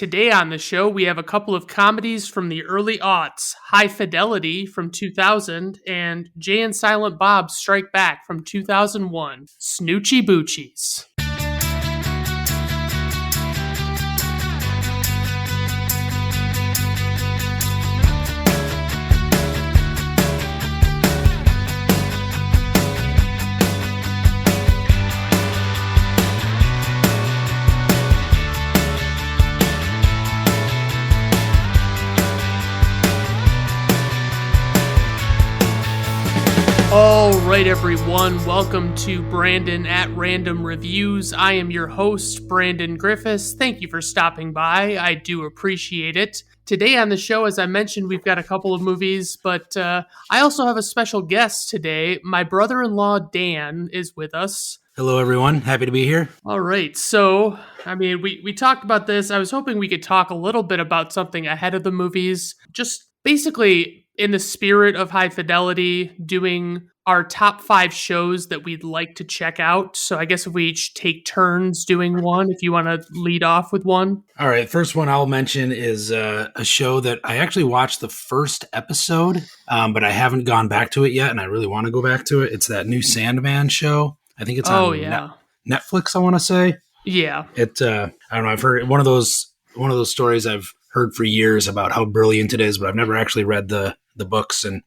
Today on the show, we have a couple of comedies from the early aughts, High Fidelity from 2000 and Jay and Silent Bob Strike Back from 2001. Snoochie Boochies. All right, everyone. Welcome to Brandon at Random Reviews. I am your host, Brandon Griffiths. Thank you for stopping by. I do appreciate it. Today on the show, as I mentioned, we've got a couple of movies, but I also have a special guest today. My brother-in-law, Dan, is with us. Hello, everyone. Happy to be here. All right. So, we talked about this. I was hoping we could talk a little bit about something ahead of the movies. Just basically in the spirit of High Fidelity, doing our top 5 shows that we'd like to check out. So I guess if we each take turns doing one, if you want to lead off with one. All right. First one I'll mention is a show that I actually watched the first episode, but I haven't gone back to it yet, and I really want to go back to it. It's that new Sandman show. I think it's on Netflix, I want to say. Yeah. I don't know. I've heard one of those stories I've heard for years about how brilliant it is, but I've never actually read the books, and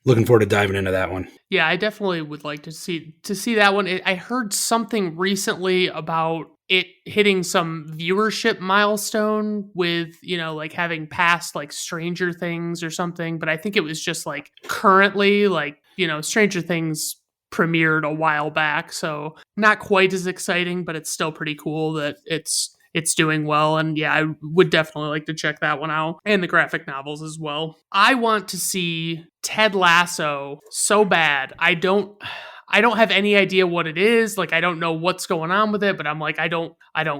looking forward to diving into that one. Yeah, I definitely would like to see that one. I heard something recently about it hitting some viewership milestone with, like having passed like Stranger Things or something, but I think it was just like currently Stranger Things premiered a while back, so not quite as exciting, but it's still pretty cool that it's doing well. And yeah, I would definitely like to check that one out, and the graphic novels as well. I want to see Ted Lasso so bad. I don't have any idea what it is. Like, I don't know what's going on with it, but I'm like, I don't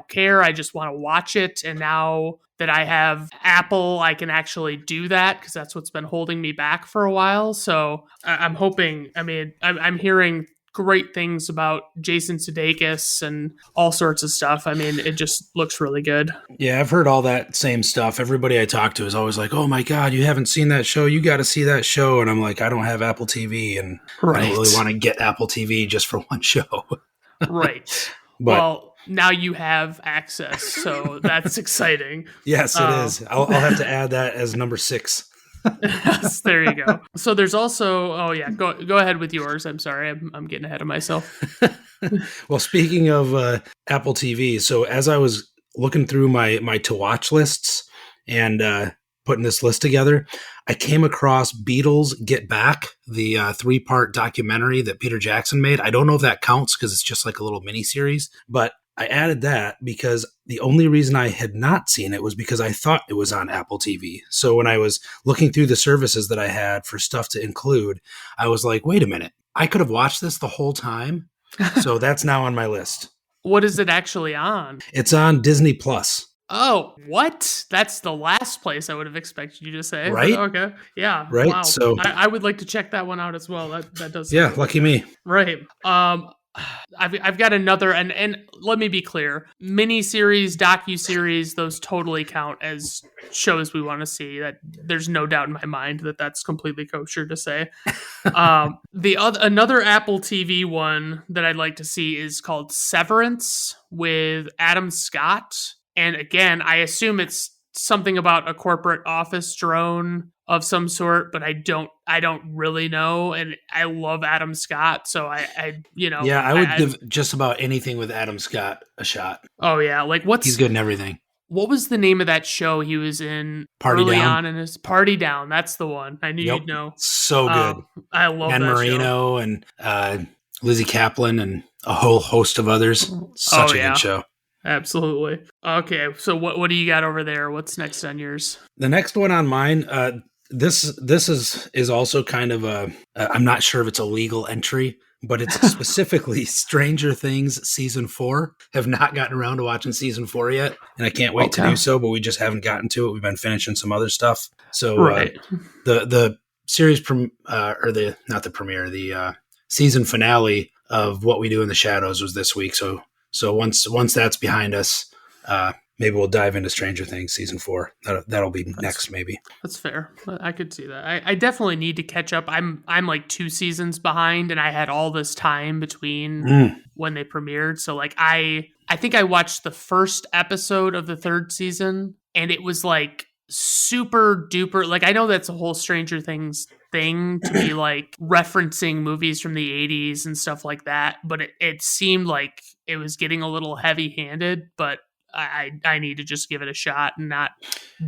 care. I just want to watch it. And now that I have Apple, I can actually do that, because that's what's been holding me back for a while. So I'm hoping, I'm hearing great things about Jason Sudeikis and all sorts of stuff. It just looks really good. Yeah, I've heard all that same stuff. Everybody I talk to is always like, oh my God, you haven't seen that show. You got to see that show. And I'm like, I don't have Apple TV, and I don't really want to get Apple TV just for one show. Right. Well, now you have access, so that's exciting. Yes, it is. I'll have to add that as number 6. Yes, there you go. So there's also, go ahead with yours. I'm sorry, I'm getting ahead of myself. Well, speaking of Apple TV, so as I was looking through my to watch lists and putting this list together, I came across Beatles Get Back, the 3-part documentary that Peter Jackson made. I don't know if that counts because it's just like a little mini series, but I added that because the only reason I had not seen it was because I thought it was on Apple TV. So when I was looking through the services that I had for stuff to include, I was like, wait a minute, I could have watched this the whole time. So that's now on my list. What is it actually on? It's on Disney Plus. Oh, what? That's the last place I would have expected you to say. Right? Okay. Yeah. Right. Wow. So I would like to check that one out as well. That does. Yeah. Lucky me. Right. I've got another, and let me be clear, miniseries, docuseries, those totally count as shows we want to see. That there's no doubt in my mind that that's completely kosher to say. Another Apple TV one that I'd like to see is called Severance with Adam Scott. And again, I assume it's something about a corporate office drone of some sort, but I don't really know. And I love Adam Scott, so I would give just about anything with Adam Scott a shot. Oh yeah, he's good in everything. What was the name of that show he was in on in his Party Down? That's the one. I knew you'd know. So good. I love Dan that Marino show. And Lizzie Kaplan and a whole host of others. Such a good show. Absolutely. Okay, so what do you got over there? What's next on yours? The next one on mine, this is also kind of I'm not sure if it's a legal entry, but it's specifically Stranger Things season 4. Have not gotten around to watching season 4 yet, and I can't wait to do so, but we just haven't gotten to it. We've been finishing some other stuff. So the series the season finale of What We Do in the Shadows was this week. So once that's behind us, maybe we'll dive into Stranger Things season 4. That'll be That's next, maybe. that's fair. I could see that. I definitely need to catch up. I'm like 2 seasons behind, and I had all this time between Mm. when they premiered. So like I think I watched the first episode of the 3rd season, and it was like super duper. Like I know that's a whole Stranger Things thing to be like referencing movies from the 80s and stuff like that, but it seemed like it was getting a little heavy handed. But I need to just give it a shot and not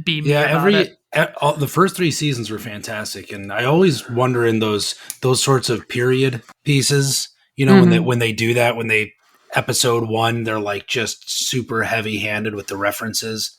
be me Yeah, about it. the first 3 seasons were fantastic, and I always wonder in those sorts of period pieces, Mhm. when they do that, when they episode 1, they're like just super heavy handed with the references.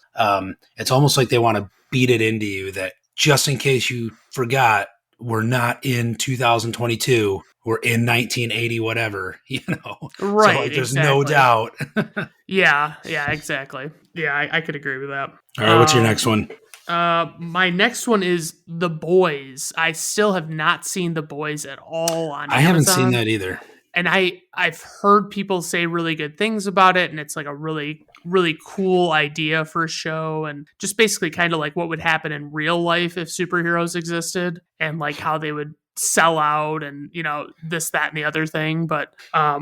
It's almost like they want to beat it into you that just in case you forgot, we're not in 2022, we're in 1980, whatever, So Right, like, there's no exactly. doubt. Yeah, yeah, exactly. Yeah, I could agree with that. All right, what's your next one? My next one is The Boys. I still have not seen The Boys at all on I haven't seen Amazon. that either. And I've heard people say really good things about it, and it's like a really really cool idea for a show, and just basically kind of like what would happen in real life if superheroes existed, and like how they would sell out, and this, that, and the other thing. But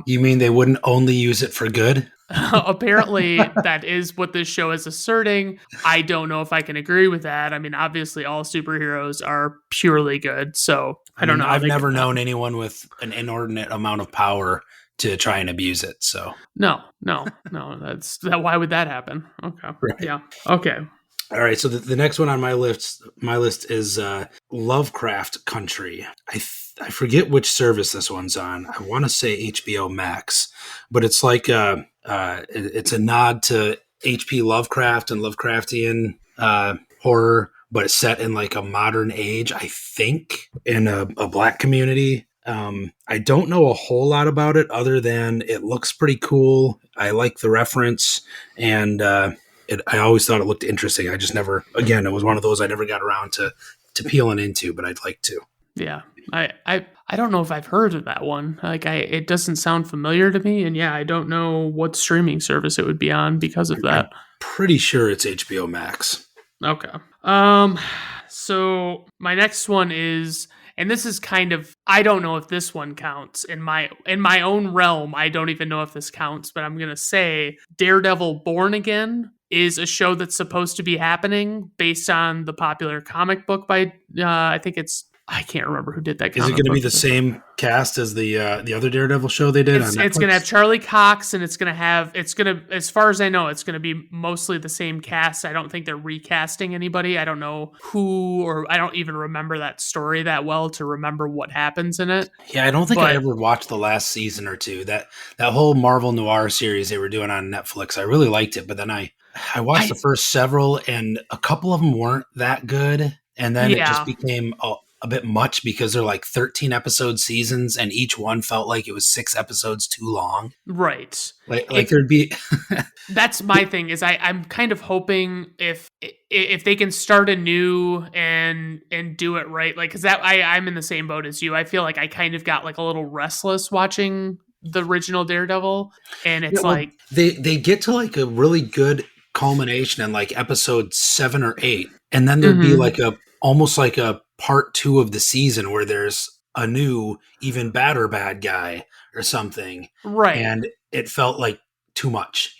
You mean they wouldn't only use it for good? apparently that is what this show is asserting. I don't know if I can agree with that. I mean, obviously all superheroes are purely good, so I don't know how I've they never could. known anyone with an inordinate amount of power to try and abuse it. So, No, no, no. That's that. Why would that happen? Okay. right. Yeah. Okay. All right. So the next one on my list is Lovecraft Country. I forget which service this one's on. I want to say HBO Max, but it's like it's a nod to H.P. Lovecraft and Lovecraftian horror, but it's set in like a modern age, I think, in a Black community. I don't know a whole lot about it other than it looks pretty cool. I like the reference, and I always thought it looked interesting. I just never, again, it was one of those I never got around to peeling into, but I'd like to. Yeah. I don't know if I've heard of that one. Like it doesn't sound familiar to me, and yeah, I don't know what streaming service it would be on because of I'm that. pretty sure it's HBO Max. Okay. So my next one is, and this is kind of, I don't know if this one counts in my own realm. I don't even know if this counts, but I'm gonna say Daredevil Born Again is a show that's supposed to be happening based on the popular comic book by I can't remember who did that Is it comic going to be book. the same cast as the other Daredevil show they did on Netflix? It's gonna have Charlie Cox, and it's gonna, as far as I know, it's gonna be mostly the same cast. I don't think they're recasting anybody. I don't know who, or I don't even remember that story that well to remember what happens in it. Yeah, I don't think I But ever watched the last season or two. That whole Marvel Noir series they were doing on Netflix, I really liked it, but then I watched the first several, and a couple of them weren't that good, and then it just yeah, became a bit much because they're like 13 episode seasons, and each one felt like it was 6 episodes too long. right. Like there'd be That's my thing. Is I'm kind of hoping if they can start anew and do it right, like because that I'm in the same boat as you. I feel like I kind of got like a little restless watching the original Daredevil, and yeah, it's well, like they get to like a really good culmination in like episode 7 or 8, and then there'd be mhm, like a almost like a part 2 of the season where there's a new even badder bad guy or something, right. and it felt like too much.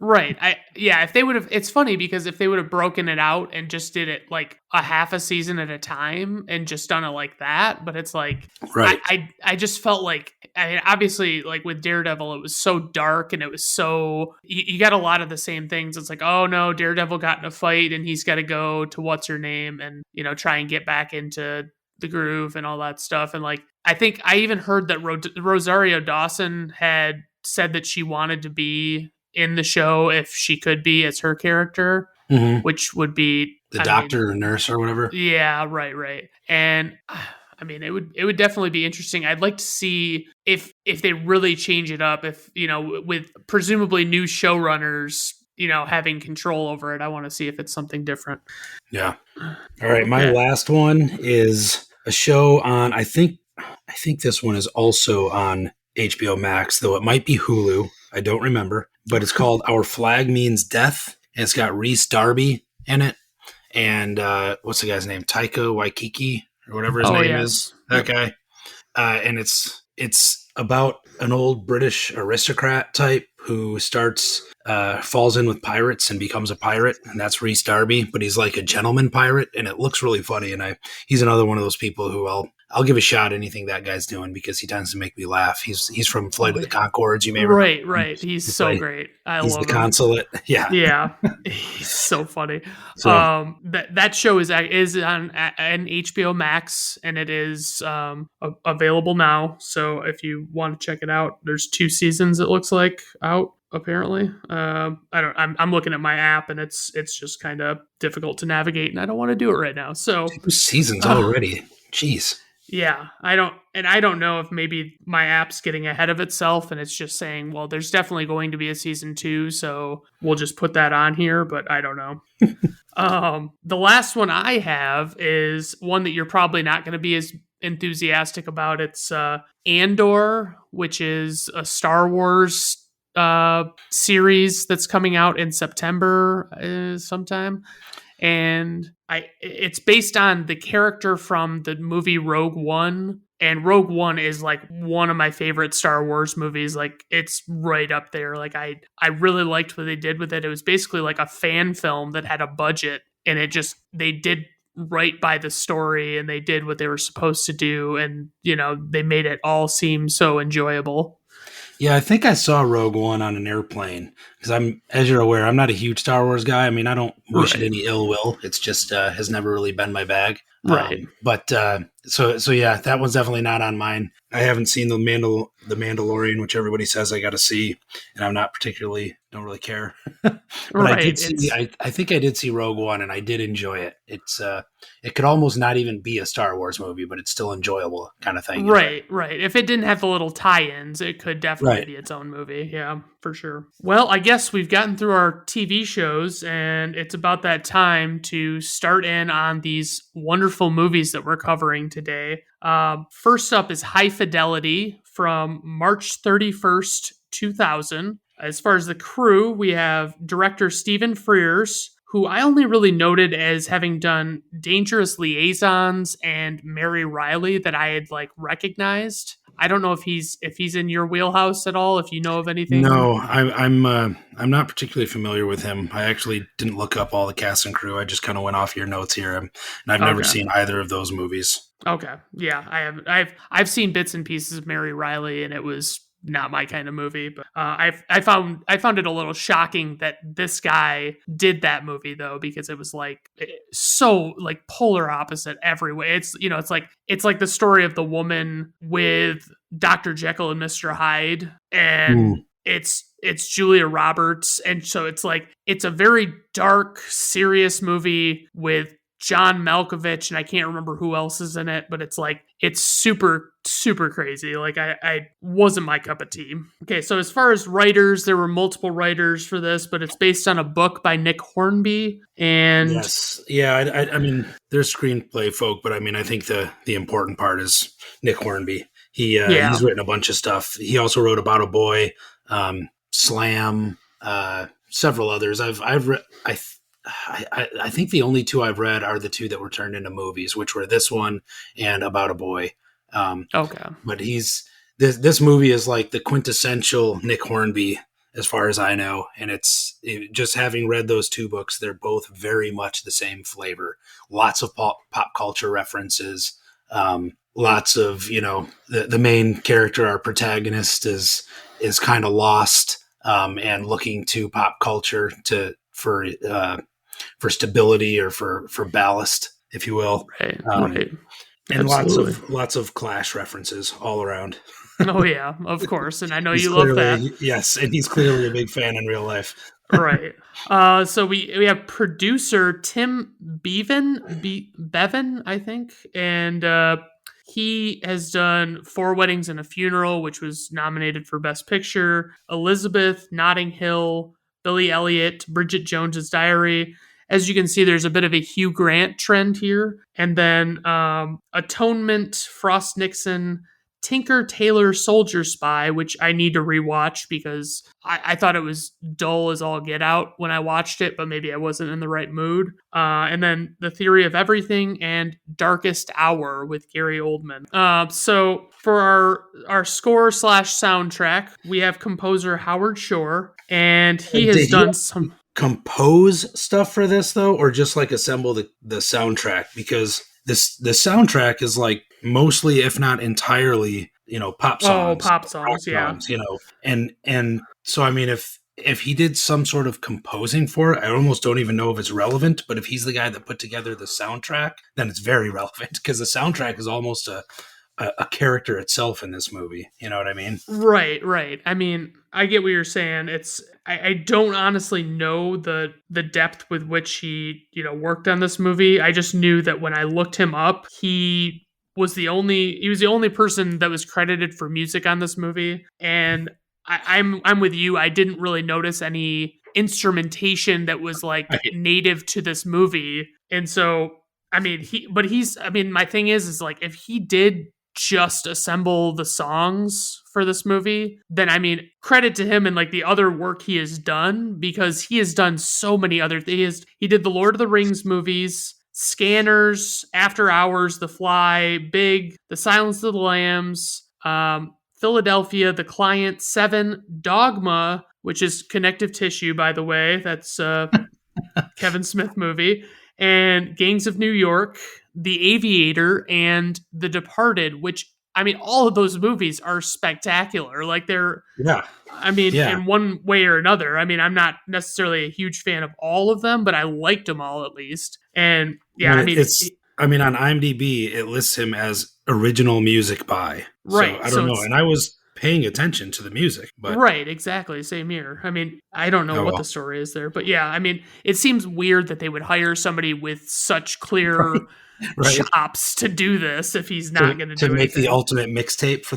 Right. If they would have, it's funny because if they would have broken it out and just did it like a half a season at a time and just done it like that, but it's like Right. I just felt like, I mean, obviously like with Daredevil it was so dark, and it was so you got a lot of the same things. It's like, oh no, Daredevil got in a fight and he's got to go to what's her name and try and get back into the groove and all that stuff. And like I think I even heard that Rosario Dawson had said that she wanted to be in the show if she could be as her character, Hmm. which would be, The I mean, doctor or nurse or whatever. yeah, right. And I mean, it would definitely be interesting. I'd like to see if they really change it up, if with presumably new showrunners having control over it. I want to see if it's something different. Yeah. All right. My Okay. last one is a show on. I think this one is also on HBO Max, though it might be Hulu. I don't remember, but it's called Our Flag Means Death. and it's got Reese Darby in it, and what's the guy's name? Taika Waikiki or whatever his Oh name is. yes. That Yep. guy. And it's about an old British aristocrat type who falls in with pirates and becomes a pirate, and that's Reese Darby. But he's like a gentleman pirate, and it looks really funny. And he's another one of those people who I'll give a shot anything that guy's doing because he tends to make me laugh. He's from Flight Oh, of the Conchords. You may remember right, him. right. He's so great. I He's the love him. consulate. Yeah. Yeah, he's so funny. So That show is on HBO Max, and it is available now. So if you want to check it out, there's 2 seasons. It looks like out apparently. I'm looking at my app, and it's just kind of difficult to navigate, and I don't want to do it right now. So 2 seasons already. Jeez. yeah, I don't know if maybe my app's getting ahead of itself and it's just saying, well, there's definitely going to be a season 2, so we'll just put that on here, but I don't know. The last one I have is one that you're probably not going to be as enthusiastic about. It's Andor, which is a Star Wars series that's coming out in September sometime. And it's based on the character from the movie Rogue One, and Rogue One is like one of my favorite Star Wars movies. Like it's right up there. Like I really liked what they did with it. It was basically like a fan film that had a budget, and they did right by the story, and they did what they were supposed to do, and they made it all seem so enjoyable. Yeah, I think I saw Rogue One on an airplane because as you're aware, I'm not a huge Star Wars guy. I mean, I don't wish it any ill will. It's just has never really been my bag. Right. So yeah, that one's definitely not on mine. I haven't seen the Mandalorian, which everybody says I got to see, and I'm not don't really care. But right. I did see. I think I did see Rogue One, and I did enjoy it. It could almost not even be a Star Wars movie, but it's still enjoyable kind of thing. Right. If it didn't have the little tie-ins, it could definitely be its own movie. Yeah, for sure. Well, I guess we've gotten through our TV shows, and it's about that time to start in on these wonderful movies that we're covering today. First up is High Fidelity from March 31st, 2000. As far as the crew, we have director Stephen Frears, who I only really noted as having done Dangerous Liaisons and Mary Riley that I had recognized. I don't know if he's in your wheelhouse at all. If you know of anything. No, I'm not particularly familiar with him. I actually didn't look up all the cast and crew. I just kind of went off your notes here, and I've never seen either of those movies. Okay, yeah, I have. I've seen bits and pieces of Mary Riley, and it was not my kind of movie. But I found it a little shocking that this guy did that movie though, because it was so polar opposite every way. It's it's like the story of the woman with Dr. Jekyll and Mr. Hyde, and it's Julia Roberts, and so it's a very dark, serious movie with John Malkovich, and I can't remember who else is in it, but it's super, super crazy. I wasn't my cup of tea. Okay, so as far as writers, there were multiple writers for this, but it's based on a book by Nick Hornby. And yes, yeah, I mean, there's screenplay folk, but I mean, I think the important part is Nick Hornby. He's written a bunch of stuff. He also wrote About a Boy, Slam, several others. I think the only 2 I've read are the 2 that were turned into movies, which were this one and About a Boy. Okay. But this movie is like the quintessential Nick Hornby, as far as I know. And just having read those 2 books, they're both very much the same flavor. Lots of pop culture references. Lots of, the main character, our protagonist, is kind of lost and looking to pop culture for stability or for ballast, if you will. Right. And lots of Clash references all around. Oh yeah, of course. And I know you love that. Yes, and he's clearly a big fan in real life. Right. So we have producer Tim Bevan, I think, and he has done 4 Weddings and a Funeral, which was nominated for Best Picture, Elizabeth, Notting Hill, Billy Elliot, Bridget Jones's Diary. As you can see, there's a bit of a Hugh Grant trend here. And then Atonement, Frost Nixon, Tinker Tailor Soldier Spy, which I need to rewatch because I thought it was dull as all get out when I watched it, but maybe I wasn't in the right mood. And then The Theory of Everything and Darkest Hour with Gary Oldman. So for our score slash soundtrack, we have composer Howard Shore, and he has Did he done some. compose stuff for this though, or just like assemble the soundtrack? Because the soundtrack is like mostly, if not entirely, pop songs, Pop rock songs, yeah. songs, and so I mean, if he did some sort of composing for it, I almost don't even know if it's relevant. But if he's the guy that put together the soundtrack, then it's very relevant because the soundtrack is almost a character itself in this movie. You know what I mean? Right. I mean, I get what you're saying. I don't honestly know the depth with which he, worked on this movie. I just knew that when I looked him up, he was the only person that was credited for music on this movie. And I'm with you. I didn't really notice any instrumentation that was like native to this movie. And so, I mean, my thing is like, if he did just assemble the songs for this movie, then I mean, credit to him and like the other work he has done, because he has done so many other things. He did the Lord of the Rings movies, Scanners, After Hours, The Fly, Big, The Silence of the Lambs, Philadelphia, The Client, Seven, Dogma, which is connective tissue, by the way. That's Kevin Smith movie, and Gangs of New York, The Aviator, and The Departed, which, I mean, all of those movies are spectacular. Like they're, in one way or another. I mean, I'm not necessarily a huge fan of all of them, but I liked them all at least. And yeah, on IMDb, it lists him as original music by. Right. So I don't know. And I was paying attention to the music. But right, exactly. Same here. I mean, I don't know what the story is there, but yeah, I mean, it seems weird that they would hire somebody with such clear chops to do this if he's not going to do make anything. The ultimate mixtape for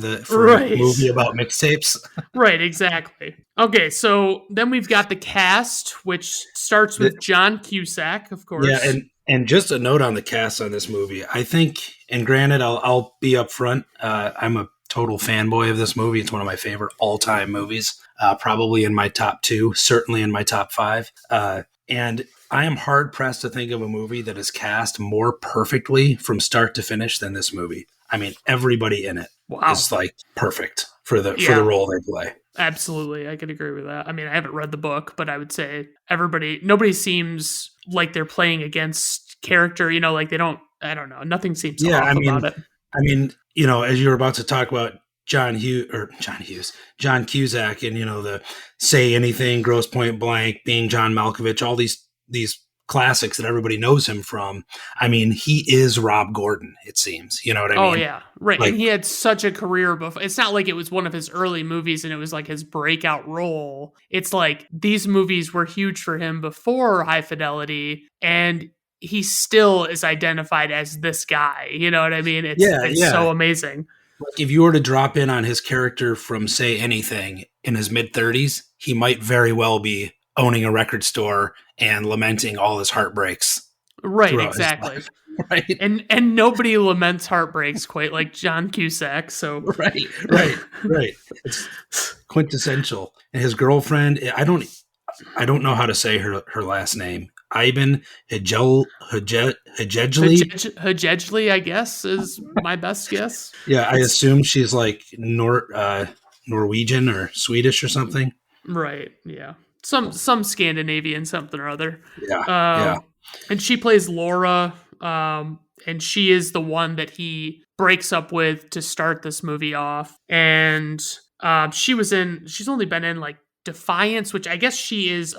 a movie about mixtapes. Right, exactly. Okay, so then we've got the cast, which starts with John Cusack, of course. Yeah, and just a note on the cast on this movie. I think, and granted, I'll be upfront. I'm a total fanboy of this movie. It's one of my favorite all-time movies. Probably in my top 2, certainly in my top 5. And I am hard pressed to think of a movie that is cast more perfectly from start to finish than this movie. I mean, everybody in it is like perfect for the role they play. Absolutely, I could agree with that. I mean, I haven't read the book, but I would say nobody seems like they're playing against character. Like they don't. I don't know. Nothing seems off about it. I mean, as you were about to talk about John Cusack, and the Say Anything, Grosse Pointe Blank, Being John Malkovich, all these classics that everybody knows him from. I mean, he is Rob Gordon, it seems. You know what I mean? Oh, yeah. Right. Like, and he had such a career before. It's not like it was one of his early movies and it was like his breakout role. It's like these movies were huge for him before High Fidelity, and he still is identified as this guy. You know what I mean? It's so amazing. Like if you were to drop in on his character from Say Anything in his mid-30s, he might very well be owning a record store and lamenting all his heartbreaks. Right, exactly. Right. And nobody laments heartbreaks quite like John Cusack. So right. It's quintessential. And his girlfriend, I don't know how to say her last name. Iben Hajejli, I guess, is my best guess. Yeah, I assume she's like Norwegian or Swedish or something. Right. Yeah. Some Scandinavian something or other. Yeah. And she plays Laura, and she is the one that he breaks up with to start this movie off. And she's only been in like Defiance, which I guess she's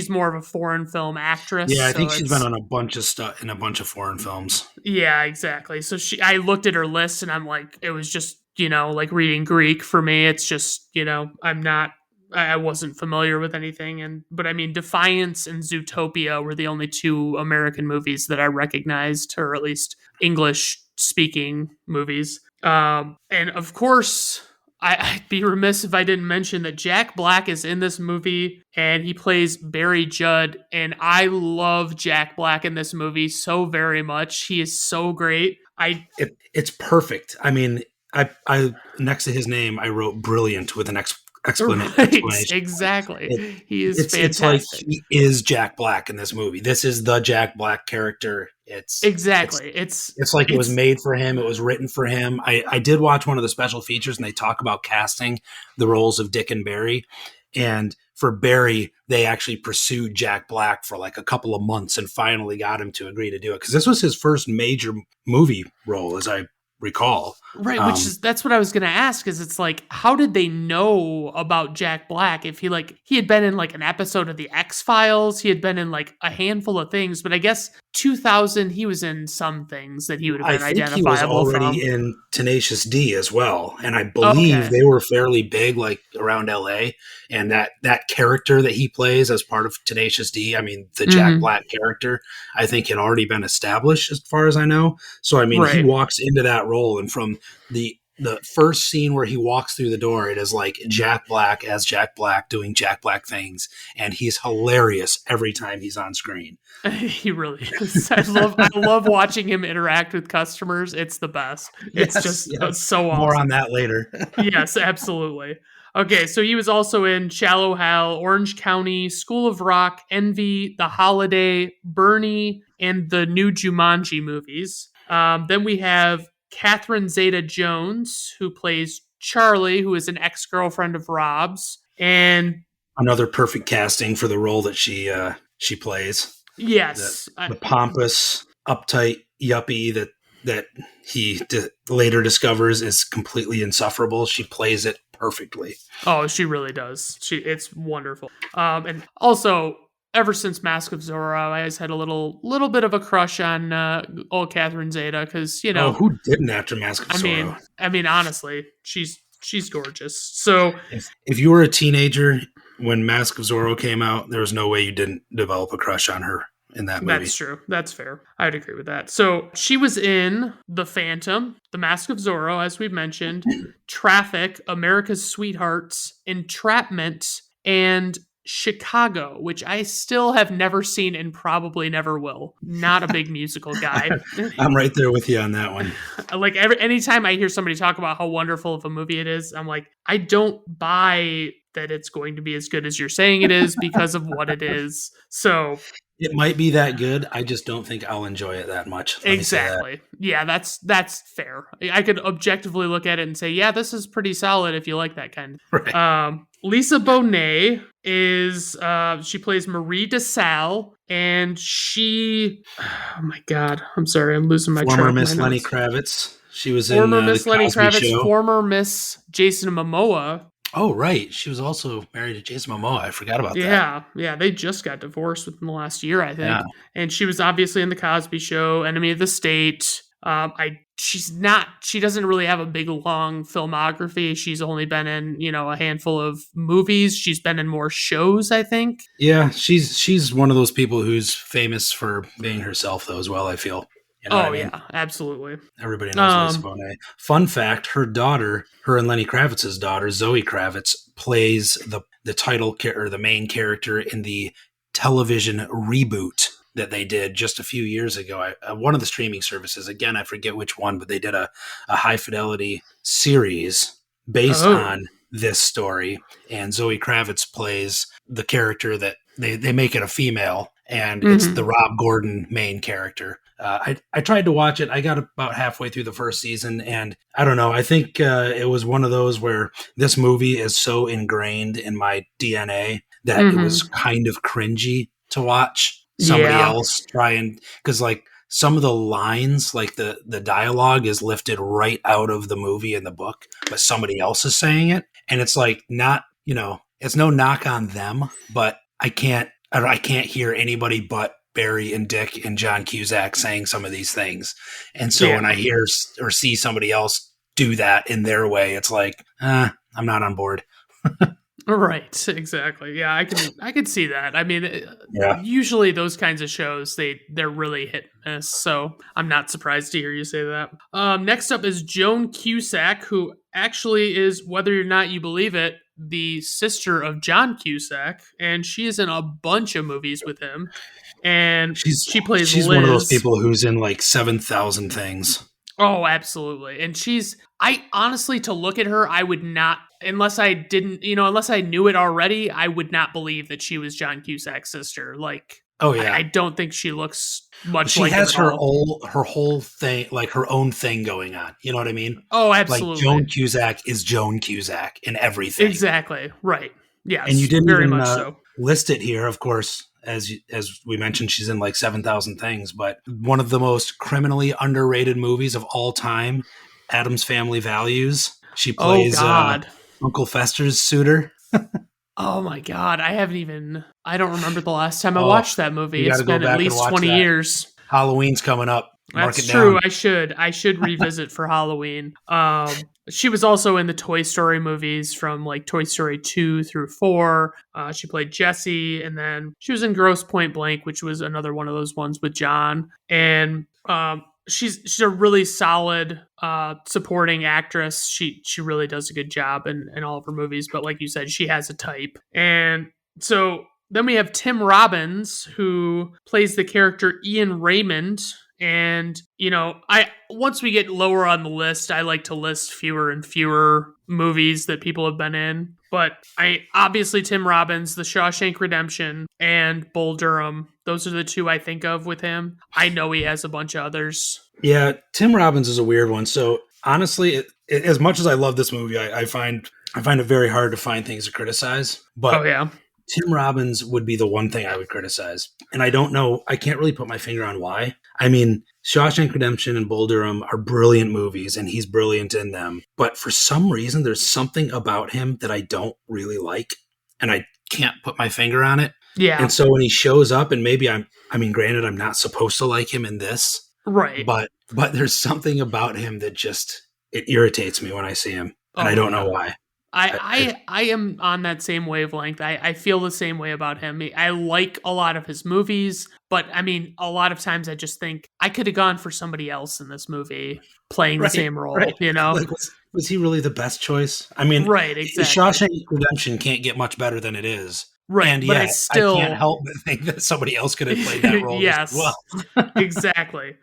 more of a foreign film actress. Yeah, I think she's been on a bunch of stuff in a bunch of foreign films. Yeah, exactly. So I looked at her list and I'm like, it was just, like reading Greek for me. It's just, I wasn't familiar with anything. But I mean, Defiance and Zootopia were the only 2 American movies that I recognized, or at least English speaking movies. And of course, I'd be remiss if I didn't mention that Jack Black is in this movie and he plays Barry Judd. And I love Jack Black in this movie so very much. He is so great. It's perfect. I mean, I next to his name, I wrote brilliant with an Right, explanation point. exactly. He is It's like fantastic. he is Jack Black in this movie. This is the Jack Black character. It's Exactly. It's it's like it was it's made for him. It was written for him. I did watch one of the special features, and they talk about casting the roles of Dick and Barry. And for Barry, they actually pursued Jack Black for like a couple of months and finally got him to agree to do it because this was his first major movie role, as I recall. right, which Um, is that's what I was gonna ask. Is it's like how did they know about Jack Black if he had been in like an episode of the X Files, he had been in like a handful of things, but I guess 2000 he was in some things that he would have I been think he was identifiable already from. in Tenacious D as well, and I believe Okay. they were fairly big, like around LA. And that character that he plays as part of Tenacious D, I mean, the Jack Hmm. Black character, I think had already been established as far as I know. So I mean, he Right. walks into that role, and from the first scene where he walks through the door, it is like Jack Black as Jack Black doing Jack Black things, and he's hilarious every time he's on screen. He really is. I love watching him interact with customers. It's the best. It's Yes, just yes. so More awesome. on that later. Yes, absolutely. Okay, so he was also in Shallow Hal, Orange County, School of Rock, Envy, The Holiday, Bernie, and the new Jumanji movies. Then we have Catherine Zeta-Jones, who plays Charlie, who is an ex-girlfriend of Rob's. And Another perfect casting for the role that she plays. The yes, the pompous, uptight yuppie that later discovers is completely insufferable. She plays it perfectly. oh, she really does. It's wonderful. And also, ever since Mask of Zorro, I always had a little bit of a crush on old Catherine Zeta because Oh, who didn't after Mask of I mean, Zorro? honestly, she's gorgeous. So If you were a teenager when Mask of Zorro came out, there was no way you didn't develop a crush on her in that movie. that's true. That's fair. I'd agree with that. So she was in The Phantom, The Mask of Zorro, as we've mentioned, Traffic, America's Sweethearts, Entrapment, and Chicago, which I still have never seen and probably never will. Not a big musical guy. I'm right there with you on that one. Like anytime I hear somebody talk about how wonderful of a movie it is, I'm like, I don't buy that it's going to be as good as you're saying it is because of what it is. So It might be that good. I just don't think I'll enjoy it that much. Let me say that. exactly. Yeah, that's fair. I could objectively look at it and say, yeah, this is pretty solid if you like that kind. Right. Lisa Bonet is she plays Marie DeSalle, and she oh my god, I'm sorry, I'm losing my track Former of my Miss Lenny notes. Kravitz. She was in Former the Miss Lenny Cosby Kravitz, Show. former Miss Jason Momoa. Oh, right. She was also married to Jason Momoa. I forgot about that. Yeah, they just got divorced within the last year, I think. Yeah. And she was obviously in the Cosby Show, Enemy of the State. She doesn't really have a big long filmography. She's only been in, a handful of movies. She's been in more shows, I think. Yeah, she's one of those people who's famous for being herself, though, as well, I feel. You know what I mean? Yeah, absolutely. Everybody knows Lisa Bonet. Fun fact, her and Lenny Kravitz's daughter, Zoe Kravitz, plays the title or the main character in the television reboot that they did just a few years ago. One of the streaming services, again, I forget which one, but they did a high fidelity series based on this story. And Zoe Kravitz plays the character that they make it a female, and it's the Rob Gordon main character. I tried to watch it. I got about halfway through the first season, and I don't know. I think it was one of those where this movie is so ingrained in my DNA that it was kind of cringy to watch somebody else try and, because like some of the lines, like the dialogue is lifted right out of the movie and the book, but somebody else is saying it, and it's like not, it's no knock on them, but I can't hear anybody but Barry and Dick and John Cusack saying some of these things. And so when I hear or see somebody else do that in their way, it's like, I'm not on board. Right, exactly. Yeah, I could see that. I mean, usually those kinds of shows, they're really hit and miss, so I'm not surprised to hear you say that. Next up is Joan Cusack, who actually is, whether or not you believe it, the sister of John Cusack, and she is in a bunch of movies with him. And she plays She's Liz. one of those people who's in like 7,000 things. Oh, absolutely. And she's I honestly, to look at her, I would not, unless I didn't, unless I knew it already, I would not believe that she was John Cusack's sister. Like, Oh I yeah. don't think she looks much She like him has at all. her whole thing, like her own thing going on. You know what I mean? Oh, Like Joan absolutely. Cusack is Joan Cusack in everything. Exactly. Right. And you Yes, didn't very even much so. list it here, of course, as we mentioned, she's in like 7,000 things. But one of the most criminally underrated movies of all time, Adam's Family Values. She Oh, plays God. Uncle Fester's suitor. Oh, my God. I don't remember the last time I Oh, watched that you movie. got It's to go been at back and least watch 20 that. years. Halloween's coming up. Mark That's it true. down. I should revisit for Halloween. She was also in the Toy Story movies from like Toy Story 2 through 4. She played Jessie, and then she was in Gross Point Blank, which was another one of those ones with John. And she's a really solid supporting actress. She really does a good job in all of her movies. But like you said, she has a type. And so then we have Tim Robbins, who plays the character Ian Raymond. And, I once we get lower on the list, I like to list fewer and fewer movies that people have been in. But I obviously Tim Robbins, The Shawshank Redemption, and Bull Durham. Those are the two I think of with him. I know he has a bunch of others. Yeah, Tim Robbins is a weird one. So honestly, as much as I love this movie, I find it very hard to find things to criticize. Oh But yeah. Tim Robbins would be the one thing I would criticize. And I don't know, I can't really put my finger on why. I mean, Shawshank Redemption and Bull Durham are brilliant movies and he's brilliant in them. But for some reason, there's something about him that I don't really like. And I can't put my finger on it. Yeah. And so when he shows up, and maybe I mean, granted, I'm not supposed to like him in this, Right. but there's something about him that just, it irritates me when I see him. And I Oh don't know yeah. why. I am on that same wavelength. I feel the same way about him. I like a lot of his movies, but I mean, a lot of times I just think I could have gone for somebody else in this movie playing the Right, same right. role, you know? Like, was he really the best choice? I mean, Right, exactly. Shawshank Redemption can't get much better than it is. Right, And but I yet, I can't still help but think that somebody else could have played that role just as yes, well. exactly.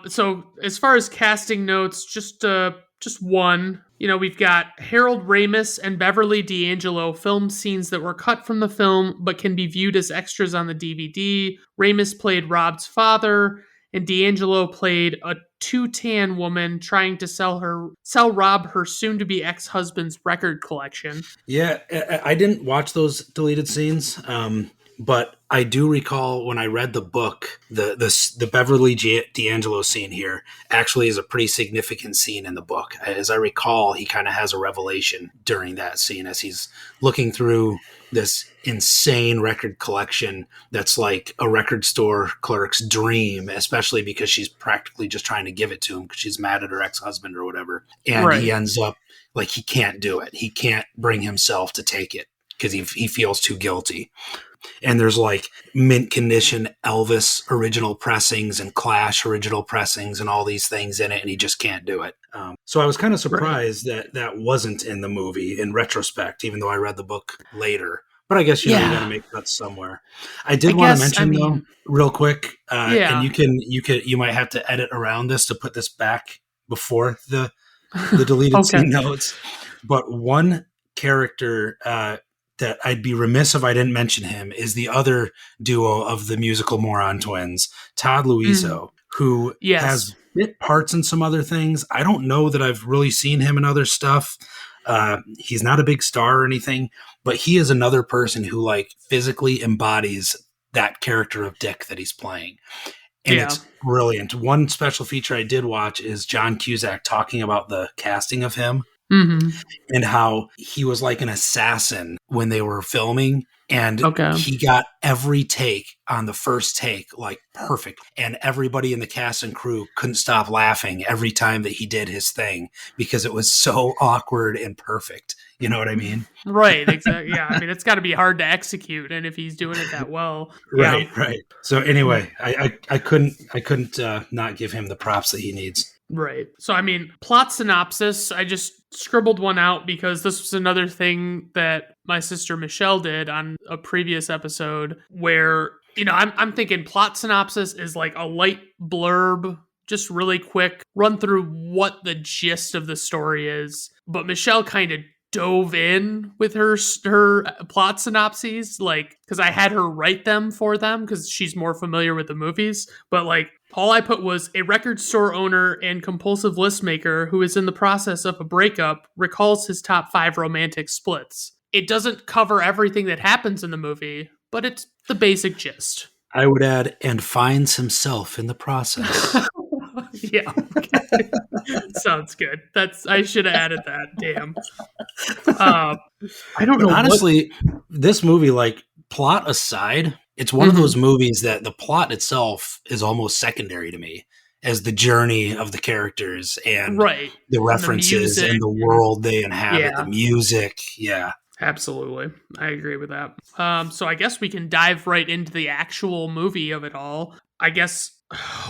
So as far as casting notes, just one. We've got Harold Ramis and Beverly D'Angelo film scenes that were cut from the film but can be viewed as extras on the DVD. Ramis played Rob's father, and D'Angelo played a too-tan woman trying to sell Rob her soon-to-be ex-husband's record collection. Yeah, I didn't watch those deleted scenes, but I do recall when I read the book, the Beverly D'Angelo scene here actually is a pretty significant scene in the book. As I recall, he kind of has a revelation during that scene as he's looking through this insane record collection that's like a record store clerk's dream, especially because she's practically just trying to give it to him because she's mad at her ex-husband or whatever. And he Right. ends up like he can't do it. He can't bring himself to take it because he feels too guilty. And there's like mint condition Elvis original pressings and Clash original pressings and all these things in it, and he just can't do it. So I was kind of Right. surprised that that wasn't in the movie in retrospect, even though I read the book later. But I guess you got to Yeah. make cuts somewhere. I I did want to guess I mention though, mean, real quick, and yeah. you might have to edit around this to put this back before the deleted Okay. scene notes. But one character that I'd be remiss if I didn't mention him is the other duo of the musical moron twins, Todd Mhm. Luiso, who has Yes. bit parts in some other things. I don't know that I've really seen him in other stuff. He's not a big star or anything, but he is another person who like physically embodies that character of Dick that he's playing. And Yeah. it's brilliant. One special feature I did watch is John Cusack talking about the casting of him Mhm. and how he was like an assassin when they were filming. And Okay. he got every take on the first take like perfect. And everybody in the cast and crew couldn't stop laughing every time that he did his thing because it was so awkward and perfect. You know what I mean? Right, exactly. Yeah, I mean, it's got to be hard to execute, and if he's doing it that well, yeah. Right, right. So anyway, I couldn't not give him the props that he needs. Right. So, I mean, plot synopsis, I just scribbled one out because this was another thing that my sister Michelle did on a previous episode where, I'm thinking plot synopsis is like a light blurb just really quick run through what the gist of the story is. But Michelle kind of dove in with her plot synopses, like, because I had her write them for them because she's more familiar with the movies. But like, all I put was a record store owner and compulsive list maker who is in the process of a breakup recalls his top 5 romantic splits. It doesn't cover everything that happens in the movie, but it's the basic gist. I would add, and finds himself in the process. Yeah. Okay. Sounds good. I should have added that. Damn. I don't know. Honestly, this movie, like, plot aside, it's one of those movies that the plot itself is almost secondary to me, as the journey of the characters and the references and the world they inhabit, the music. Yeah. Absolutely. I agree with that. So I guess we can dive right into the actual movie of it all. I guess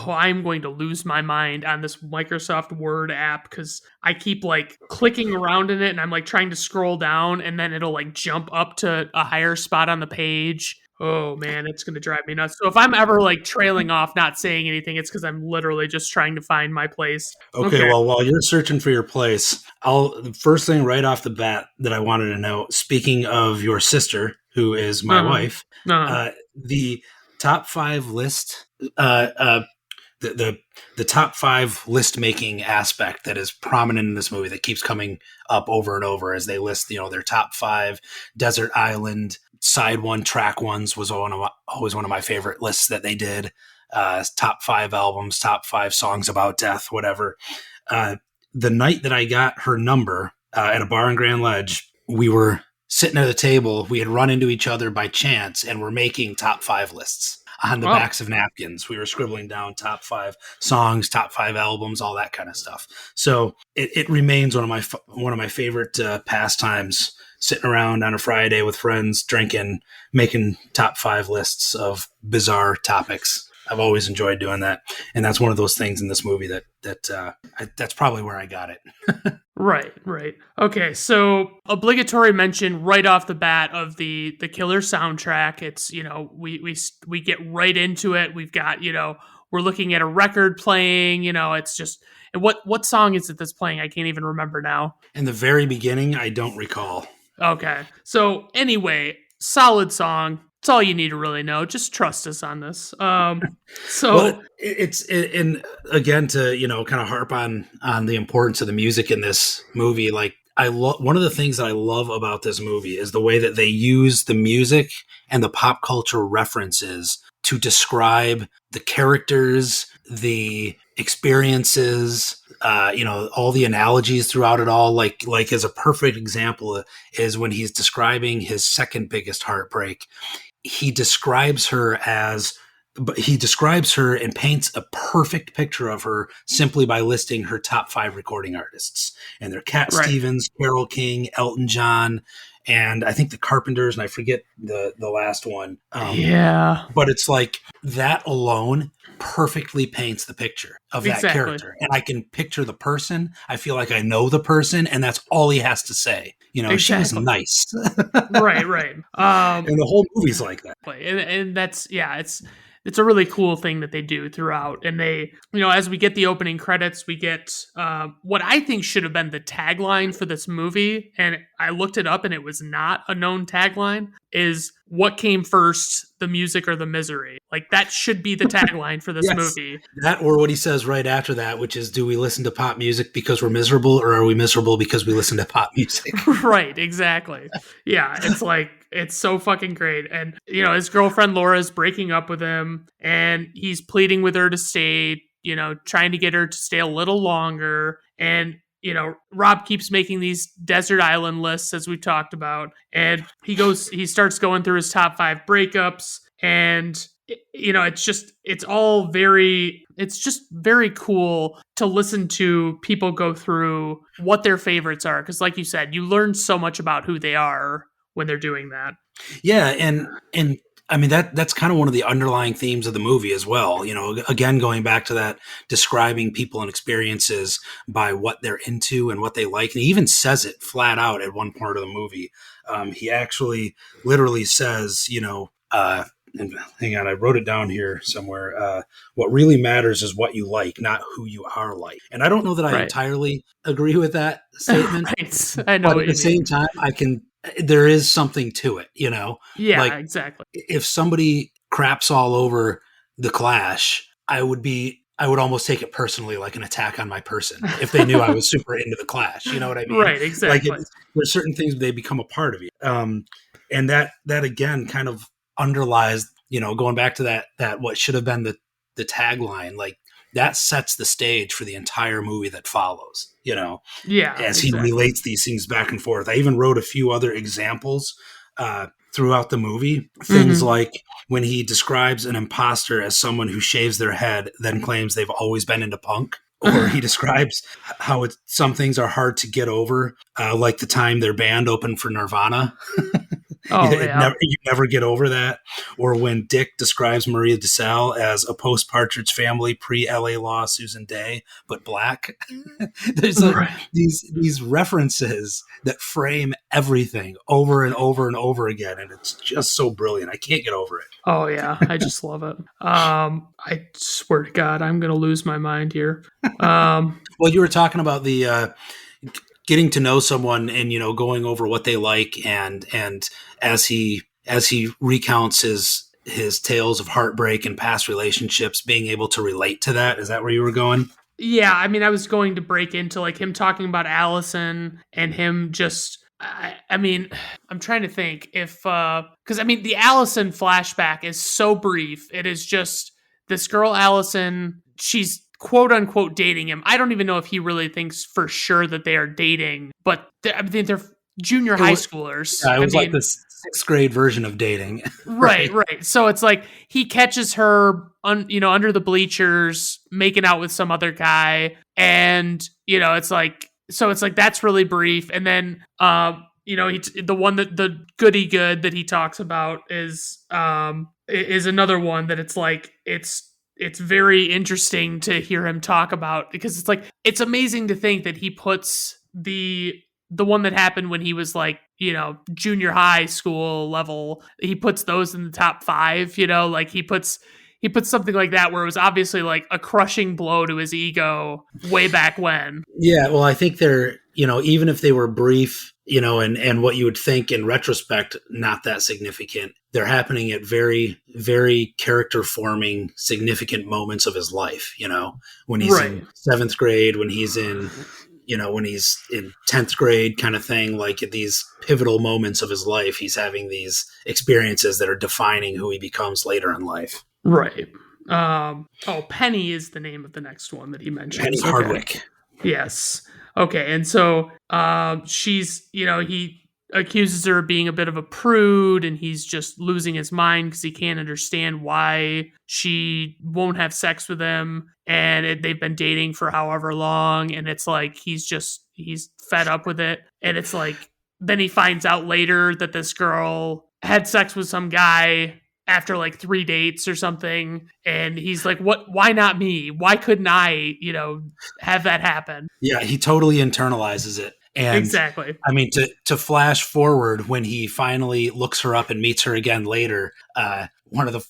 I'm going to lose my mind on this Microsoft Word app because I keep like clicking around in it and I'm like trying to scroll down and then it'll like jump up to a higher spot on the page. Oh man, it's going to drive me nuts. So if I'm ever like trailing off, not saying anything, it's because I'm literally just trying to find my place. Okay, well, while you're searching for your place, the first thing right off the bat that I wanted to know, speaking of your sister, who is my wife, the top 5 list, the top 5 list making aspect that is prominent in this movie that keeps coming up over and over as they list, their top 5 desert island side one track ones was always one of my favorite lists that they did. Top 5 albums, top 5 songs about death, whatever. The night that I got her number at a bar in Grand Ledge, we were sitting at a table. We had run into each other by chance and were making top 5 lists on the backs of napkins. We were scribbling down top 5 songs, top 5 albums, all that kind of stuff. So it remains one of my favorite pastimes, sitting around on a Friday with friends, drinking, making top 5 lists of bizarre topics. I've always enjoyed doing that. And that's one of those things in this movie that's probably where I got it. Right. Okay, so obligatory mention right off the bat of the killer soundtrack. It's, we get right into it. We've got, we're looking at a record playing, it's just, and what song is it that's playing? I can't even remember now. In the very beginning, I don't recall. Okay. So anyway, solid song. That's all you need to really know. Just trust us on this. And again, to, kind of harp on the importance of the music in this movie. Like, one of the things that I love about this movie is the way that they use the music and the pop culture references to describe the characters, the experiences, all the analogies throughout it all. Like as a perfect example is when he's describing his second biggest heartbreak. He describes her and paints a perfect picture of her simply by listing her top 5 recording artists. And they're Cat Stevens, Carole King, Elton John, and I think the Carpenters, and I forget the last one. But it's like that alone perfectly paints the picture of that character. And I can picture the person. I feel like I know the person, and that's all he has to say. She was nice. Right. And the whole movie's like that. And that's, it's a really cool thing that they do throughout. And they, as we get the opening credits, we get what I think should have been the tagline for this movie. And I looked it up and it was not a known tagline, is what came first, the music or the misery? Like, that should be the tagline for this movie. That, or what he says right after that, which is, do we listen to pop music because we're miserable, or are we miserable because we listen to pop music? Right, exactly. Yeah, it's like, it's so fucking great. And, his girlfriend Laura's breaking up with him, and he's pleading with her to stay, trying to get her to stay a little longer. And, Rob keeps making these desert island lists, as we talked about. And he starts going through his top 5 breakups. And, it's just very cool to listen to people go through what their favorites are. Because like you said, you learn so much about who they are when they're doing that. Yeah. And I mean, that's kind of one of the underlying themes of the movie as well. Again, going back to that, describing people and experiences by what they're into and what they like. And he even says it flat out at one part of the movie. He actually literally says, and hang on, I wrote it down here somewhere. What really matters is what you like, not who you are like. And I don't know that I Right. entirely agree with that statement, Right. I know but what at the you mean. same time, there is something to it, Yeah, like exactly. if somebody craps all over the Clash, I would almost take it personally, like an attack on my person, if they knew I was super into the Clash. You know what I mean? Right, Like exactly. there's certain things they become a part of you, and that again kind of underlies, going back to that what should have been the tagline, like that sets the stage for the entire movie that follows. Yeah, As he exactly. relates these things back and forth. I even wrote a few other examples throughout the movie. Things Hmm. like when he describes an imposter as someone who shaves their head, then claims they've always been into punk. Or he describes how some things are hard to get over, like the time their band opened for Nirvana. Oh yeah. You never get over that. Or when Dick describes Maria DeSalle as a post-Partridge Family, pre-LA Law Susan Day, but black. There's Right. these references that frame everything over and over and over again, and it's just so brilliant. I can't get over it. Oh yeah, I just love it. I swear to God, I'm gonna lose my mind here. Um, Well, you were talking about the getting to know someone and going over what they like, and as he recounts his tales of heartbreak and past relationships, being able to relate to that. Is that where you were going? yeah, I mean, I was going to break into like him talking about Allison and him just. I mean, I'm trying to think if because I mean the Allison flashback is so brief. It is just this girl Allison. She's quote unquote dating him. I don't even know if he really thinks for sure that they are dating, but I mean they're junior It high was, schoolers. yeah, it I was like mean, the sixth grade version of dating, right, right? right. So it's like he catches her, under the bleachers, making out with some other guy, and it's like that's really brief. And then, the one that the goody good that he talks about is another one that it's like it's very interesting to hear him talk about because it's like it's amazing to think that he puts the one that happened when he was like, junior high school level, he puts those in the top five, like he puts something like that where it was obviously like a crushing blow to his ego way back when. Yeah, well, I think they're, even if they were brief, and what you would think in retrospect, not that significant, they're happening at very, very character forming, significant moments of his life, when he's Right. in seventh grade, when he's in 10th grade kind of thing, like at these pivotal moments of his life, he's having these experiences that are defining who he becomes later in life. Right. Oh, Penny is the name of the next one that he Penny mentions. Okay. Hardwick. Yes. Okay. And so she's, he accuses her of being a bit of a prude and he's just losing his mind because he can't understand why she won't have sex with him. And they've been dating for however long. And it's like he's fed up with it. And it's like, then he finds out later that this girl had sex with some guy after like 3 dates or something. And he's like, why not me? Why couldn't I, have that happen? Yeah, he totally internalizes it. And Exactly. I mean, to flash forward when he finally looks her up and meets her again later, one of the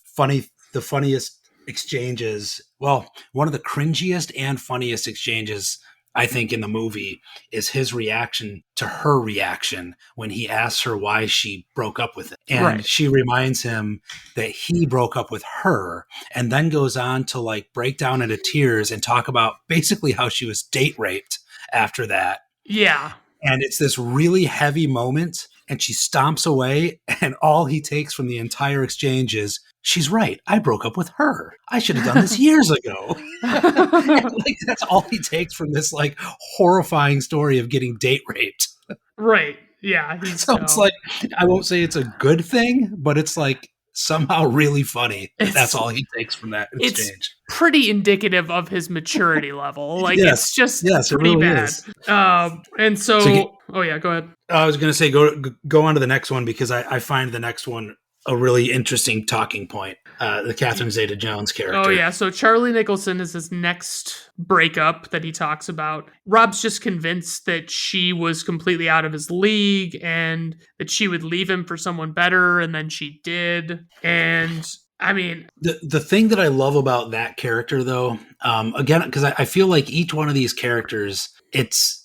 funniest exchanges, well, one of the cringiest and funniest exchanges I think in the movie is his reaction to her reaction when he asks her why she broke up with him. And Right. she reminds him that he broke up with her, and then goes on to like break down into tears and talk about basically how she was date raped after that. Yeah. And it's this really heavy moment, and she stomps away, and all he takes from the entire exchange is, she's right, I broke up with her. I should have done this years ago. Like, that's all he takes from this like horrifying story of getting date raped. Right. Yeah. He's So it's like, I won't say it's a good thing, but it's like somehow really funny that that's it's all he takes from that it's exchange. pretty indicative of his maturity level. Like Yes, it's just yes, it pretty really bad. is. And So so oh yeah, go ahead. I was going to say go on to the next one because I find the next one a really interesting talking point. the Catherine Zeta-Jones Oh character. yeah, so Charlie Nicholson is his next breakup that he talks about. Rob's just convinced that she was completely out of his league and that she would leave him for someone better, and then she did. And I mean, The thing that I love about that character, though, again, because I feel like each one of these characters, it's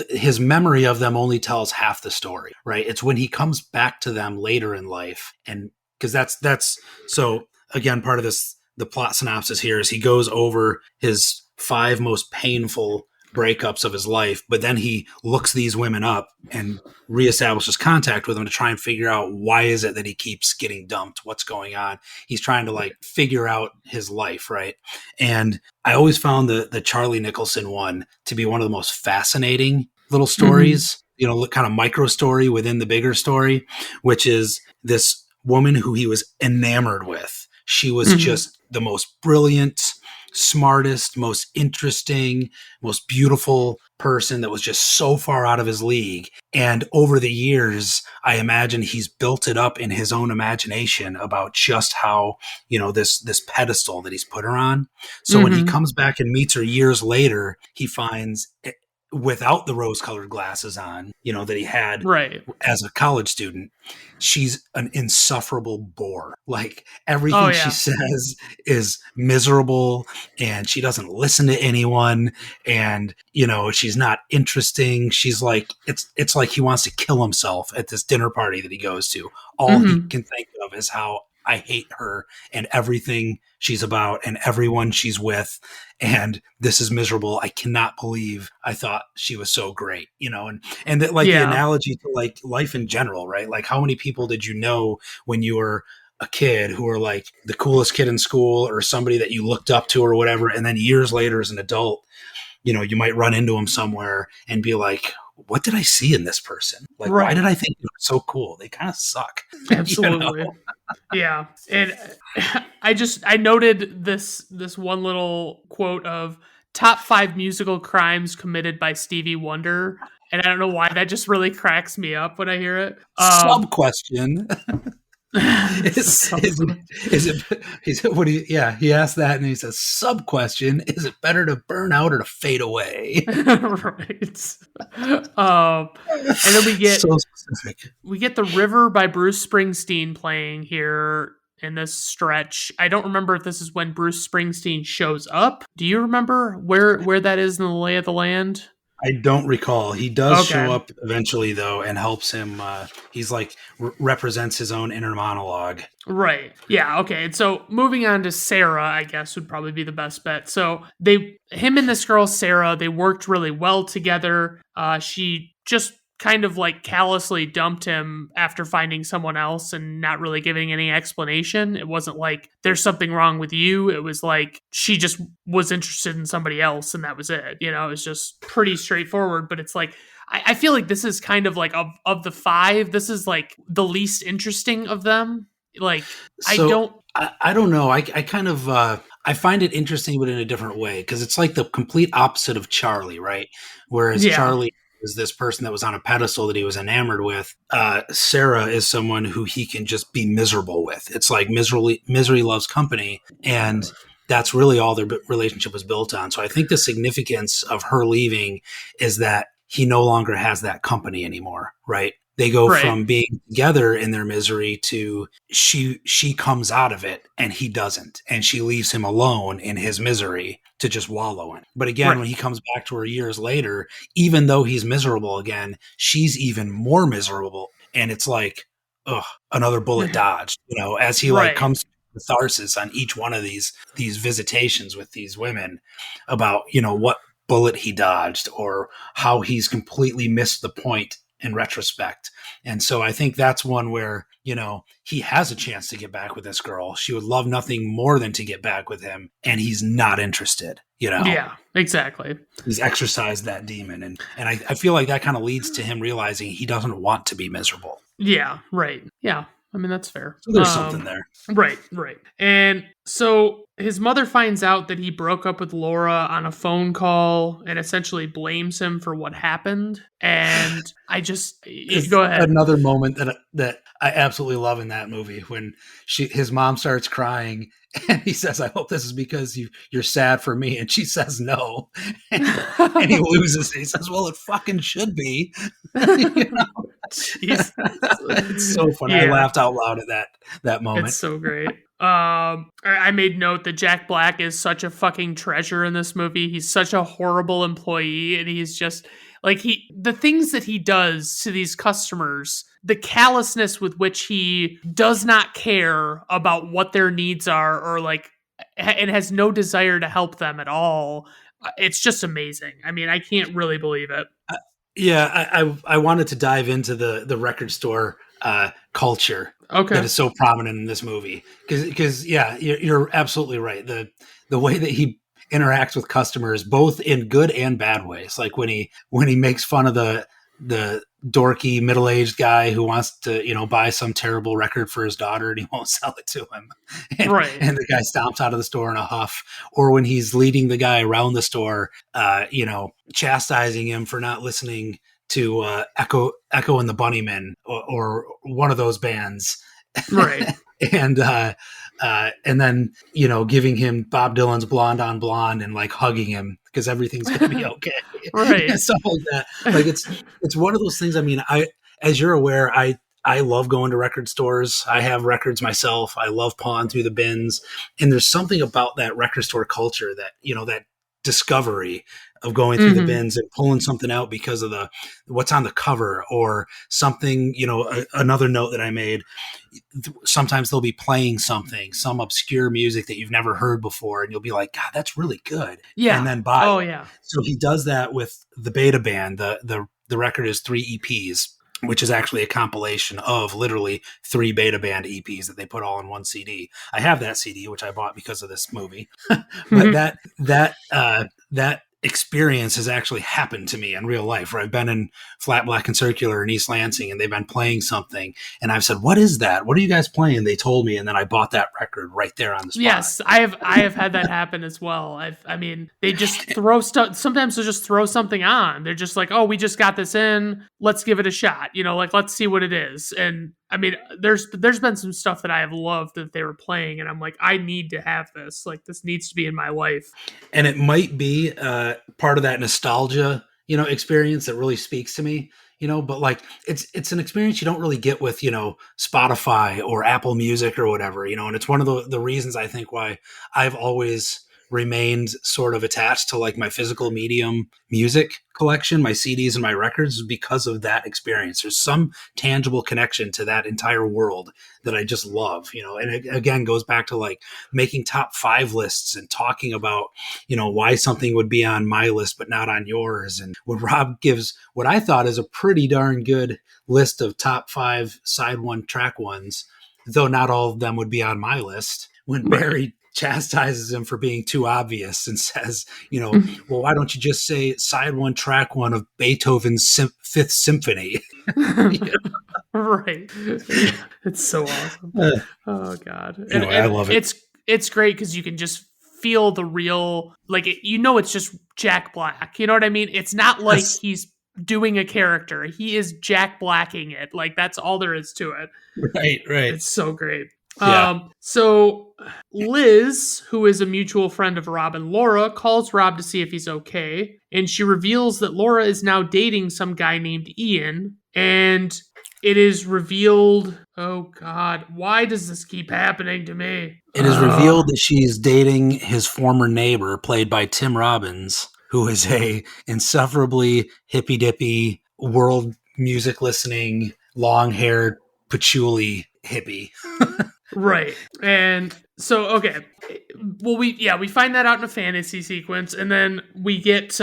his memory of them only tells half the story, right? It's when he comes back to them later in life, and because that's so again, part of this, the plot synopsis here is he goes over his 5 most painful breakups of his life, but then he looks these women up and reestablishes contact with them to try and figure out why is it that he keeps getting dumped, what's going on. He's trying to like figure out his life, right? And I always found the Charlie Nicholson one to be one of the most fascinating little stories, kind of micro story within the bigger story, which is this woman who he was enamored with. She was just the most brilliant, smartest, most interesting, most beautiful person that was just so far out of his league. And over the years, I imagine he's built it up in his own imagination about just how, this pedestal that he's put her on. So when he comes back and meets her years later, he finds without the rose-colored glasses on, that he had as a college student, she's an insufferable bore. Like everything she says is miserable, and she doesn't listen to anyone, and she's not interesting. She's like, it's like he wants to kill himself at this dinner party that he goes to. All he can think of is how I hate her and everything she's about and everyone she's with. And this is miserable. I cannot believe I thought she was so great, and that the analogy to like life in general, right? Like how many people did you know when you were a kid who were like the coolest kid in school or somebody that you looked up to or whatever. And then years later as an adult, you might run into them somewhere and be like, what did I see in this person? Like, why did I think they were so cool? They kind of suck. Absolutely. Yeah. And I noted this one little quote of top 5 musical crimes committed by Stevie Wonder. And I don't know why that just really cracks me up when I hear it. Sub question. Is it what he asked that and he says sub question, is it better to burn out or to fade away? Right. And then so specific. We get The River by Bruce Springsteen playing here in this stretch. I don't remember if this is when Bruce Springsteen shows up. Do you remember where that is in the lay of the land? I don't recall. He does show up eventually, though, and helps him. He's like represents his own inner monologue. Right. Yeah. Okay. And so moving on to Sarah, I guess would probably be the best bet. So him and this girl, Sarah, they worked really well together. She just kind of like callously dumped him after finding someone else and not really giving any explanation. It wasn't like there's something wrong with you. It was like she just was interested in somebody else and that was it. It was just pretty straightforward, but it's like, I feel like this is kind of like of the 5, this is like the least interesting of them. Like, so, I don't know. I kind of, I find it interesting, but in a different way, because it's like the complete opposite of Charlie, right? Whereas Charlie is this person that was on a pedestal that he was enamored with. Sarah is someone who he can just be miserable with. It's like misery loves company. And that's really all their relationship was built on. So I think the significance of her leaving is that he no longer has that company anymore, right? They go from being together in their misery to she comes out of it and he doesn't. And she leaves him alone in his misery to just wallow in. But again, when he comes back to her years later, even though he's miserable again, she's even more miserable. And it's like, another bullet dodged, as he like comes to catharsis on each one of these visitations with these women about, what bullet he dodged or how he's completely missed the point in retrospect. And so I think that's one where, he has a chance to get back with this girl. She would love nothing more than to get back with him. And he's not interested, Yeah, exactly. He's exercised that demon. And I feel like that kind of leads to him realizing he doesn't want to be miserable. Yeah, right. Yeah. I mean, that's fair. So there's something there. Right. And so his mother finds out that he broke up with Laura on a phone call and essentially blames him for what happened. And I just go ahead. Another moment that I absolutely love in that movie when his mom starts crying and he says, "I hope this is because you're sad for me," and she says no, and he loses. He says, "Well, it fucking should be." You know? Jesus. It's so funny. I Yeah, laughed out loud at that it's moment. so great. I made note that Jack Black is such a fucking treasure in this movie. He's such a horrible employee, and he's just like the things that he does to these customers, the callousness with which he does not care about what their needs are, or like, and has no desire to help them at all. It's just amazing. I mean, I can't really believe it. Yeah, I wanted to dive into the record store culture that Okay. is so prominent in this movie because yeah, you're absolutely right. The way that he interacts with customers, both in good and bad ways, like when he makes fun of the dorky middle-aged guy who wants to buy some terrible record for his daughter and he won't sell it to him, and, Right. and the guy stomps out of the store in a huff, or when he's leading the guy around the store, chastising him for not listening to Echo and the Bunnymen, or one of those bands, Right. and then giving him Bob Dylan's "Blonde on Blonde" and like hugging him because everything's gonna be okay, Right. and stuff like that. Like it's one of those things. I mean, as you're aware, I love going to record stores. I have records myself. I love pawing through the bins, and there's something about that record store culture that that discovery of going through the Hmm. bins and pulling something out because of what's on the cover or something. Another note that I made, sometimes they'll be playing some obscure music that you've never heard before, and you'll be like, God, that's really good, and Yeah. then buy Oh it. yeah. So he does that with the Beta Band. The record is 3 EPs, which is actually a compilation of literally 3 Beta Band EPs that they put all in one CD. I have that CD, which I bought because of this movie. But that experience has actually happened to me in real life, where I've been in Flat Black and Circular in East Lansing, and they've been playing something, and I've said, "What is that? What are you guys playing?" They told me, and then I bought that record right there on the spot. Yes, I have had that happen as well. I mean, they just throw stuff. Sometimes they'll just throw something on. They're just like, "Oh, we just got this in. Let's give it a shot." Like let's see what it is. And I mean, there's been some stuff that I have loved that they were playing, and I'm like, I need to have this. Like this needs to be in my life. And it might be part of that nostalgia experience that really speaks to me, but like it's an experience you don't really get with Spotify or Apple Music or whatever, and it's one of the reasons I think why I've always remained sort of attached to like my physical medium music collection, my CDs and my records, is because of that experience. There's some tangible connection to that entire world that I just love, and it again goes back to like making top 5 lists and talking about, why something would be on my list but not on yours. And when Rob gives what I thought is a pretty darn good list of top 5 side one track ones, though not all of them would be on my list, when Right. Barry chastises him for being too obvious and says, well, why don't you just say side one, track one of Beethoven's Fifth Symphony? Right. It's so awesome. Oh god. And, Anyway, I love it. it's great because you can just feel the real it's just Jack Black. You know what I mean? It's not like Yes. he's doing a character. He is Jack Blacking it. Like that's all there is to it. Right. It's so great. Yeah. So Liz, who is a mutual friend of Rob and Laura, calls Rob to see if he's okay, and she reveals that Laura is now dating some guy named Ian, and it is revealed, oh god, why does this keep happening to me? It is revealed that she's dating his former neighbor, played by Tim Robbins, who is a insufferably hippy-dippy, world music listening, long-haired patchouli hippie. Right. And so, okay. Well, we find that out in a fantasy sequence, and then we get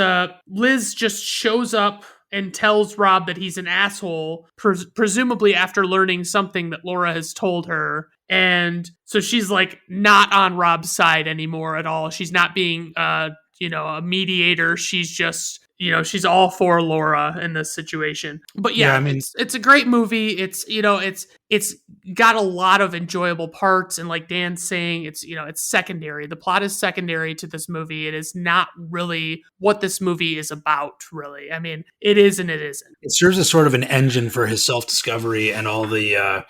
Liz just shows up and tells Rob that he's an asshole, presumably after learning something that Laura has told her. And so she's like not on Rob's side anymore at all. She's not being a mediator. She's just she's all for Laura in this situation. But yeah, I mean, it's a great movie. It's it's got a lot of enjoyable parts, and like Dan's saying, it's, you know, it's secondary. The plot is secondary to this movie. It is not really what this movie is about, really. I mean, it is and it isn't. It serves as sort of an engine for his self-discovery and all the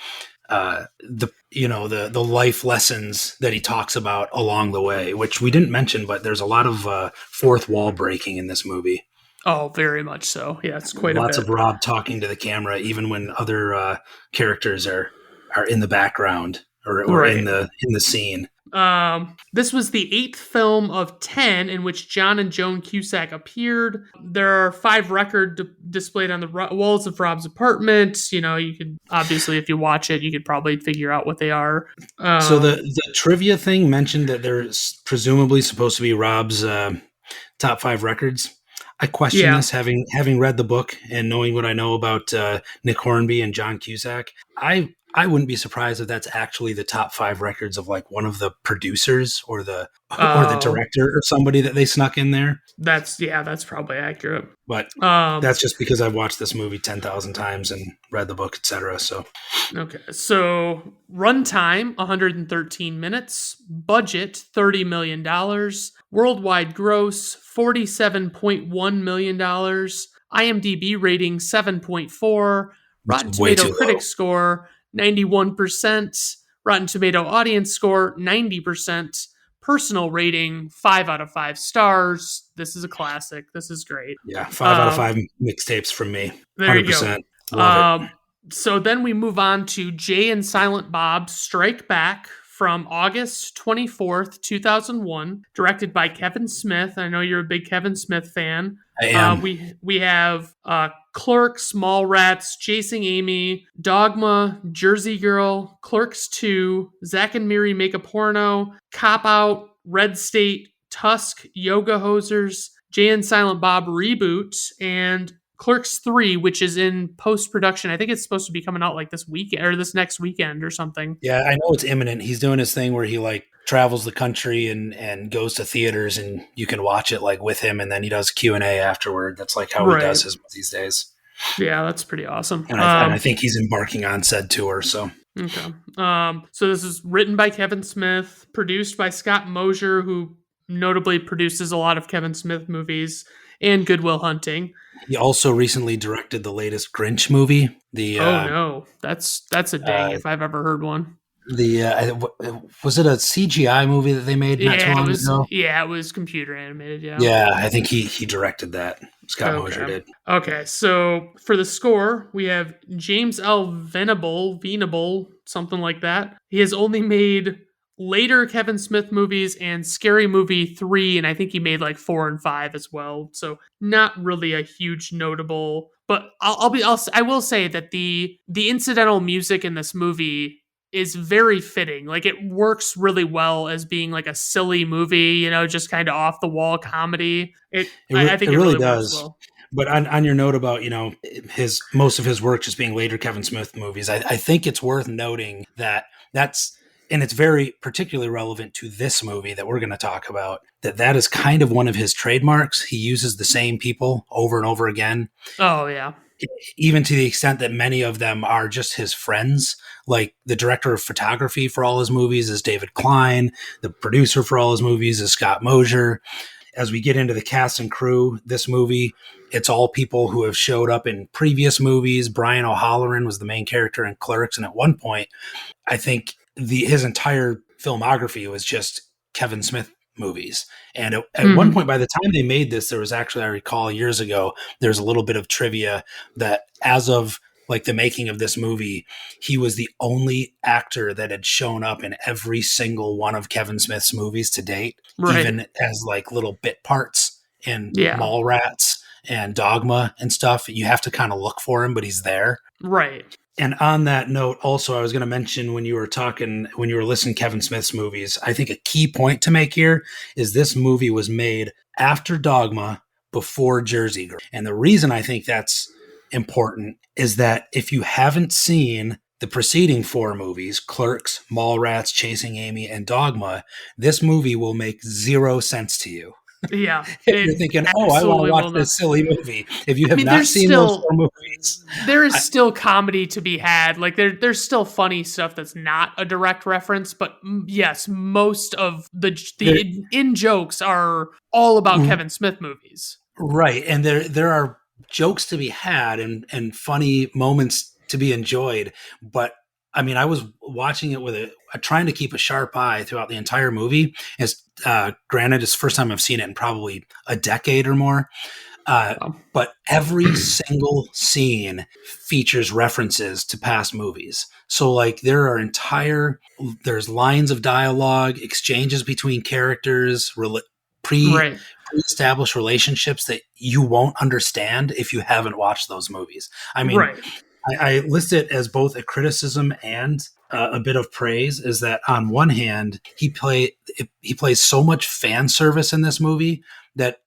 life lessons that he talks about along the way, which we didn't mention, but there's a lot of fourth wall breaking in this movie. Oh, very much so. Yeah, it's quite a bit. Lots of Rob talking to the camera, even when other characters are in the background or Right. in the scene. This was the 8th film of 10 in which John and Joan Cusack appeared. There are 5 records displayed on the walls of Rob's apartment. You know, you could obviously, if you watch it, you could probably figure out what they are. So the trivia thing mentioned that there's presumably supposed to be Rob's top 5 records. I question this, having read the book and knowing what I know about Nick Hornby and John Cusack. I wouldn't be surprised if that's actually the top 5 records of like one of the producers or the director or somebody that they snuck in there. That's probably accurate. But that's just because I've watched this movie 10,000 times and read the book, etc. So okay, so runtime 113 minutes, budget $30 million, worldwide gross $47.1 million, IMDb rating 7.4, Rotten Tomato critic score 91%, Rotten Tomato audience score 90%, personal rating 5 out of 5 stars. This is a classic. This is great. Yeah, 5 out of 5 mixtapes from me. There 100%. You go. Love it. So then we move on to Jay and Silent Bob Strike Back from August 24th, 2001, directed by Kevin Smith. I know you're a big Kevin Smith fan. I am. We have Clerks, Mallrats, Chasing Amy, Dogma, Jersey Girl, Clerks 2, Zack and Miri Make a Porno, Cop Out, Red State, Tusk, Yoga Hosers, Jay and Silent Bob Reboot, and Clerks 3, which is in post-production. I think it's supposed to be coming out like this weekend or this next weekend or something. Yeah, I know it's imminent. He's doing his thing where he like travels the country and goes to theaters, and you can watch it like with him, and then he does Q&A afterward. That's like how he does his these days. Yeah, that's pretty awesome. And I think he's embarking on said tour. So okay. So this is written by Kevin Smith, produced by Scott Mosier, who notably produces a lot of Kevin Smith movies, and Good Will Hunting. He also recently directed the latest Grinch movie. That's a ding if I've ever heard one. Was it a CGI movie that they made not too long ago? Yeah, it was computer animated. Yeah, I think he directed that. Scott Mosier did. Okay, so for the score, we have James L. Venable, something like that. He has only made later Kevin Smith movies and Scary Movie 3, and I think he made like 4 and 5 as well. So not really a huge notable, but I will say that the incidental music in this movie is very fitting. Like it works really well as being like a silly movie, you know, just kind of off the wall comedy. I think it really does. Works well. But on your note about, you know, most of his work just being later Kevin Smith movies, I think it's worth noting and it's very particularly relevant to this movie that we're going to talk about, that is kind of one of his trademarks. He uses the same people over and over again. Oh, yeah. Even to the extent that many of them are just his friends. Like the director of photography for all his movies is David Klein. The producer for all his movies is Scott Mosier. As we get into the cast and crew, this movie, it's all people who have showed up in previous movies. Brian O'Halloran was the main character in Clerks. And at one point, I think his entire filmography was just Kevin Smith movies. And at one point, by the time they made this, there was actually, I recall years ago, there's a little bit of trivia that as of like the making of this movie, he was the only actor that had shown up in every single one of Kevin Smith's movies to date, even as like little bit parts in Mallrats and Dogma and stuff. You have to kind of look for him, but he's there. Right. And on that note, also, I was going to mention when you were listening to Kevin Smith's movies, I think a key point to make here is this movie was made after Dogma, before Jersey Girl. And the reason I think that's important is that if you haven't seen the preceding 4 movies, Clerks, Mallrats, Chasing Amy, and Dogma, this movie will make 0 sense to you. Yeah, You're it thinking, oh, I want to absolutely watch will not. this silly movie. If you I have mean, not seen those four movies, there is I, still comedy to be had. Like there's still funny stuff that's not a direct reference, but yes, most of the there, in jokes are all about Kevin Smith movies. right, and there are jokes to be had and funny moments to be enjoyed. But I mean, I was watching it with trying to keep a sharp eye throughout the entire movie. As granted, it's the first time I've seen it in probably a decade or more. Um, But every single scene features references to past movies. So like there's lines of dialogue, exchanges between characters, pre right, pre-established relationships that you won't understand if you haven't watched those movies. I mean, right, I list it as both a criticism and a bit of praise. Is that on one hand, he plays so much fan service in this movie that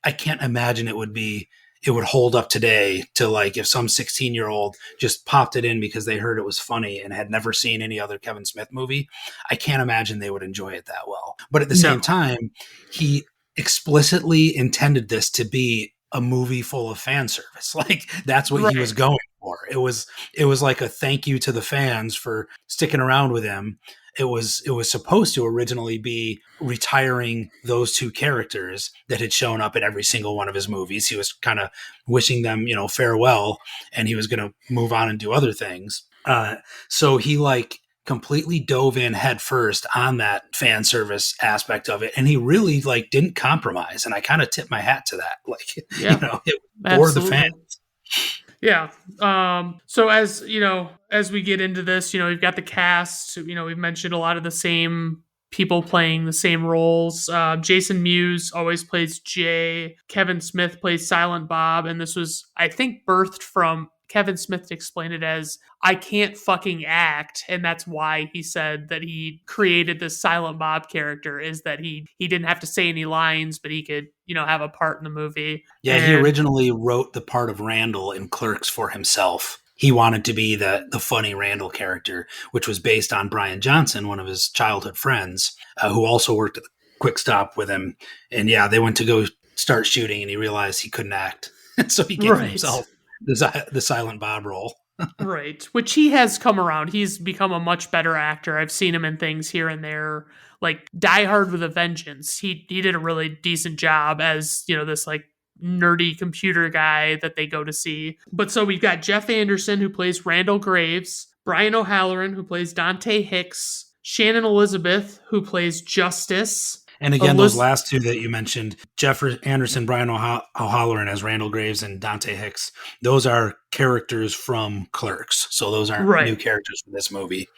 I can't imagine it would hold up today to like if some 16-year-old just popped it in because they heard it was funny and had never seen any other Kevin Smith movie. I can't imagine they would enjoy it that well. But at the same no, time, he explicitly intended this to be a movie full of fan service. Like that's what he was right, going for. It was like a thank you to the fans for sticking around with him. It was supposed to originally be retiring those two characters that had shown up in every single one of his movies. He was kind of wishing them, farewell, and he was going to move on and do other things. So he like completely dove in head first on that fan service aspect of it, and he really like didn't compromise. And I kind of tip my hat to that. Like, yeah, it for the absolutely. fans. Yeah. So as as we get into this, we've got the cast. We've mentioned a lot of the same people playing the same roles. Jason Mewes always plays Jay. Kevin Smith plays Silent Bob, and this was, I think, birthed from Kevin Smith explained it as I can't fucking act, and that's why he said that he created this Silent Bob character is that he didn't have to say any lines, but he could have a part in the movie. Yeah, he And originally wrote the part of Randall in Clerks for himself. He wanted to be the funny Randall character, which was based on Brian Johnson, one of his childhood friends, who also worked at the Quick Stop with him. And yeah, they went to go start shooting, and he realized he couldn't act, so he gave right. himself the Silent Bob role. Right, which he has come around. He's become a much better actor. I've seen him in things here and there, like Die Hard with a Vengeance. He did a really decent job as this like nerdy computer guy that they go to see. But so we've got Jeff Anderson who plays Randall Graves, Brian O'Halloran who plays Dante Hicks, Shannon Elizabeth who plays Justice. And again, those Eliz- last two that you mentioned, Jeff Anderson, Brian O'Halloran as Randall Graves, and Dante Hicks, those are characters from Clerks. So those aren't new right. characters for this movie.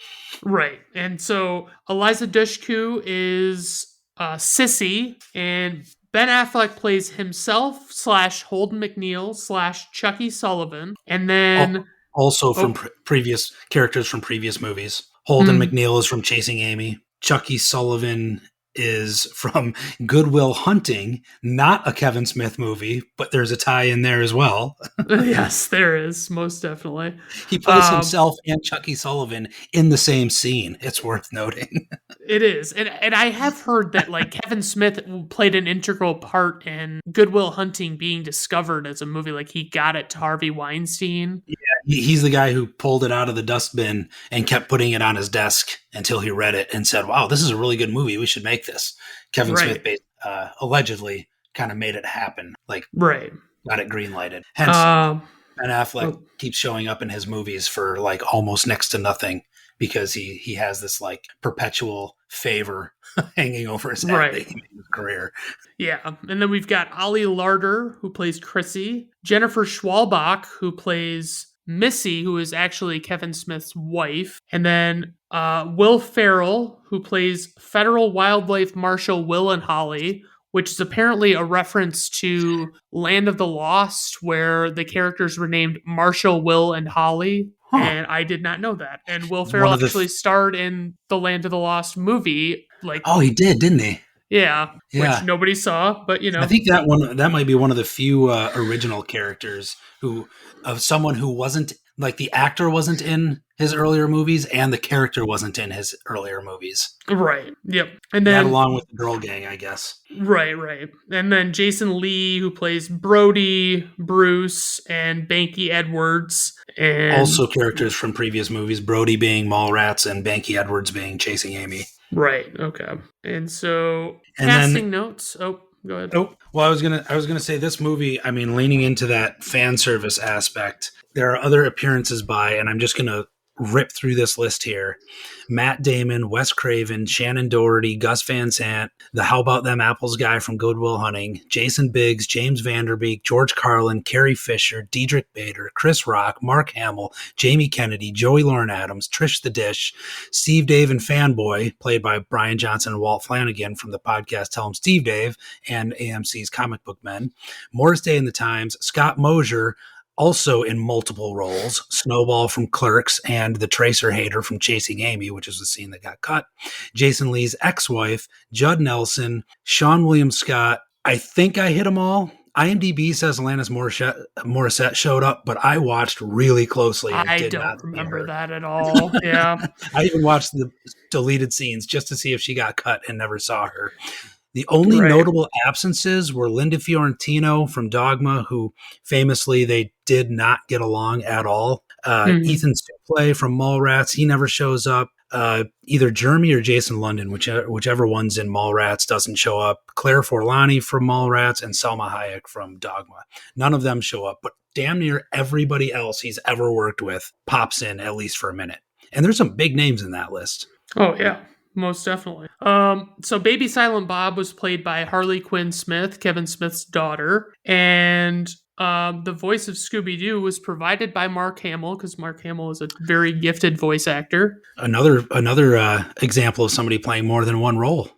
Right. And so Eliza Dushku is Sissy, and Ben Affleck plays himself slash Holden McNeil slash Chucky Sullivan. And then, Also from oh, previous characters from previous movies. Holden hmm, McNeil is from Chasing Amy. Chucky Sullivan is from Good Will Hunting, not a Kevin Smith movie, but there's a tie in there as well. yes, there is, most definitely. He plays Um, himself and Chucky Sullivan in the same scene. It's worth noting. It is. And I have heard that like Kevin Smith played an integral part in Goodwill Hunting being discovered as a movie. Like he got it to Harvey Weinstein. He's the guy who pulled it out of the dustbin and kept putting it on his desk until he read it and said, "Wow, this is a really good movie. We should make this." Kevin Smith Right. allegedly kind of made it happen, like Right. got it green lighted. Hence, Um Ben Affleck oh, keeps showing up in his movies for like almost next to nothing because he has this like perpetual favor hanging over his head that right. he made his career. Yeah. And then we've got Ollie Larder, who plays Chrissy, Jennifer Schwalbach, who plays Missy, who is actually Kevin Smith's wife, and then Will Ferrell, who plays Federal Wildlife Marshal Will and Holly, which is apparently a reference to Land of the Lost, where the characters were named Marshall, Will, and Holly. Huh. And I did not know that. And Will One Ferrell of the actually starred in the Land of the Lost movie, like, Oh, he did, didn't he? yeah, which Yeah. nobody saw, but I think that might be one of the few original characters who of someone who wasn't like the actor wasn't in his earlier movies and the character wasn't in his earlier movies. Right. Yep. And That then along with the girl gang, I guess. right. And then Jason Lee, who plays Brody, Bruce, and Banky Edwards. And Also characters from previous movies, Brody being Mallrats and Banky Edwards being Chasing Amy. right. Okay. And so And casting then notes. Oh, go ahead. oh, well, I was gonna say this movie. I mean, leaning into that fan service aspect, there are other appearances by, and I'm just gonna rip through this list here: Matt Damon, Wes Craven, Shannon Doherty, Gus Van Sant, the How About Them Apples guy from Good Will Hunting, Jason Biggs, James Vanderbeek, George Carlin, Carrie Fisher, Diedrich Bader, Chris Rock, Mark Hamill, Jamie Kennedy, Joey Lauren Adams, Trish the Dish, Steve Dave and Fanboy, played by Brian Johnson and Walt Flanagan from the podcast Tell 'em Steve Dave and AMC's Comic Book Men, Morris Day in the Times, Scott Mosier, also in multiple roles, Snowball from Clerks and the Tracer Hater from Chasing Amy, which is the scene that got cut, Jason Lee's ex-wife, Judd Nelson, Sean William Scott. I think I hit them all. IMDb says Alanis Morissette showed up, but I watched really closely and I did not don't see remember her. that at all. Yeah. I even watched the deleted scenes just to see if she got cut and never saw her. The only Right. notable absences were Linda Fiorentino from Dogma, who famously they did not get along at all. Mhm. Ethan Suplee from Mallrats, he never shows up. Either Jeremy or Jason London, whichever one's in Mallrats, doesn't show up. Claire Forlani from Mallrats and Selma Hayek from Dogma. None of them show up, but damn near everybody else he's ever worked with pops in at least for a minute. And there's some big names in that list. Oh yeah, most definitely. So Baby Silent Bob was played by Harley Quinn Smith, Kevin Smith's daughter, and the voice of Scooby-Doo was provided by Mark Hamill because Mark Hamill is a very gifted voice actor. Another example of somebody playing more than one role.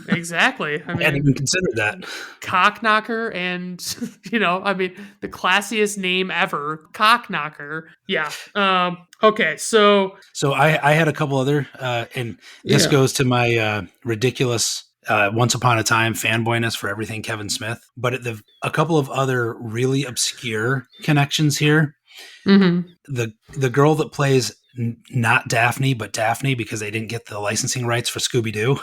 Exactly. I I hadn't mean, even considered that. Cockknocker and, the classiest name ever, Cockknocker. Yeah. Okay, so I had a couple other, and this yeah. goes to my ridiculous Once Upon a Time fanboyness for everything Kevin Smith, but a couple of other really obscure connections here. Mhm. The girl that plays not Daphne, but Daphne, because they didn't get the licensing rights for Scooby-Doo,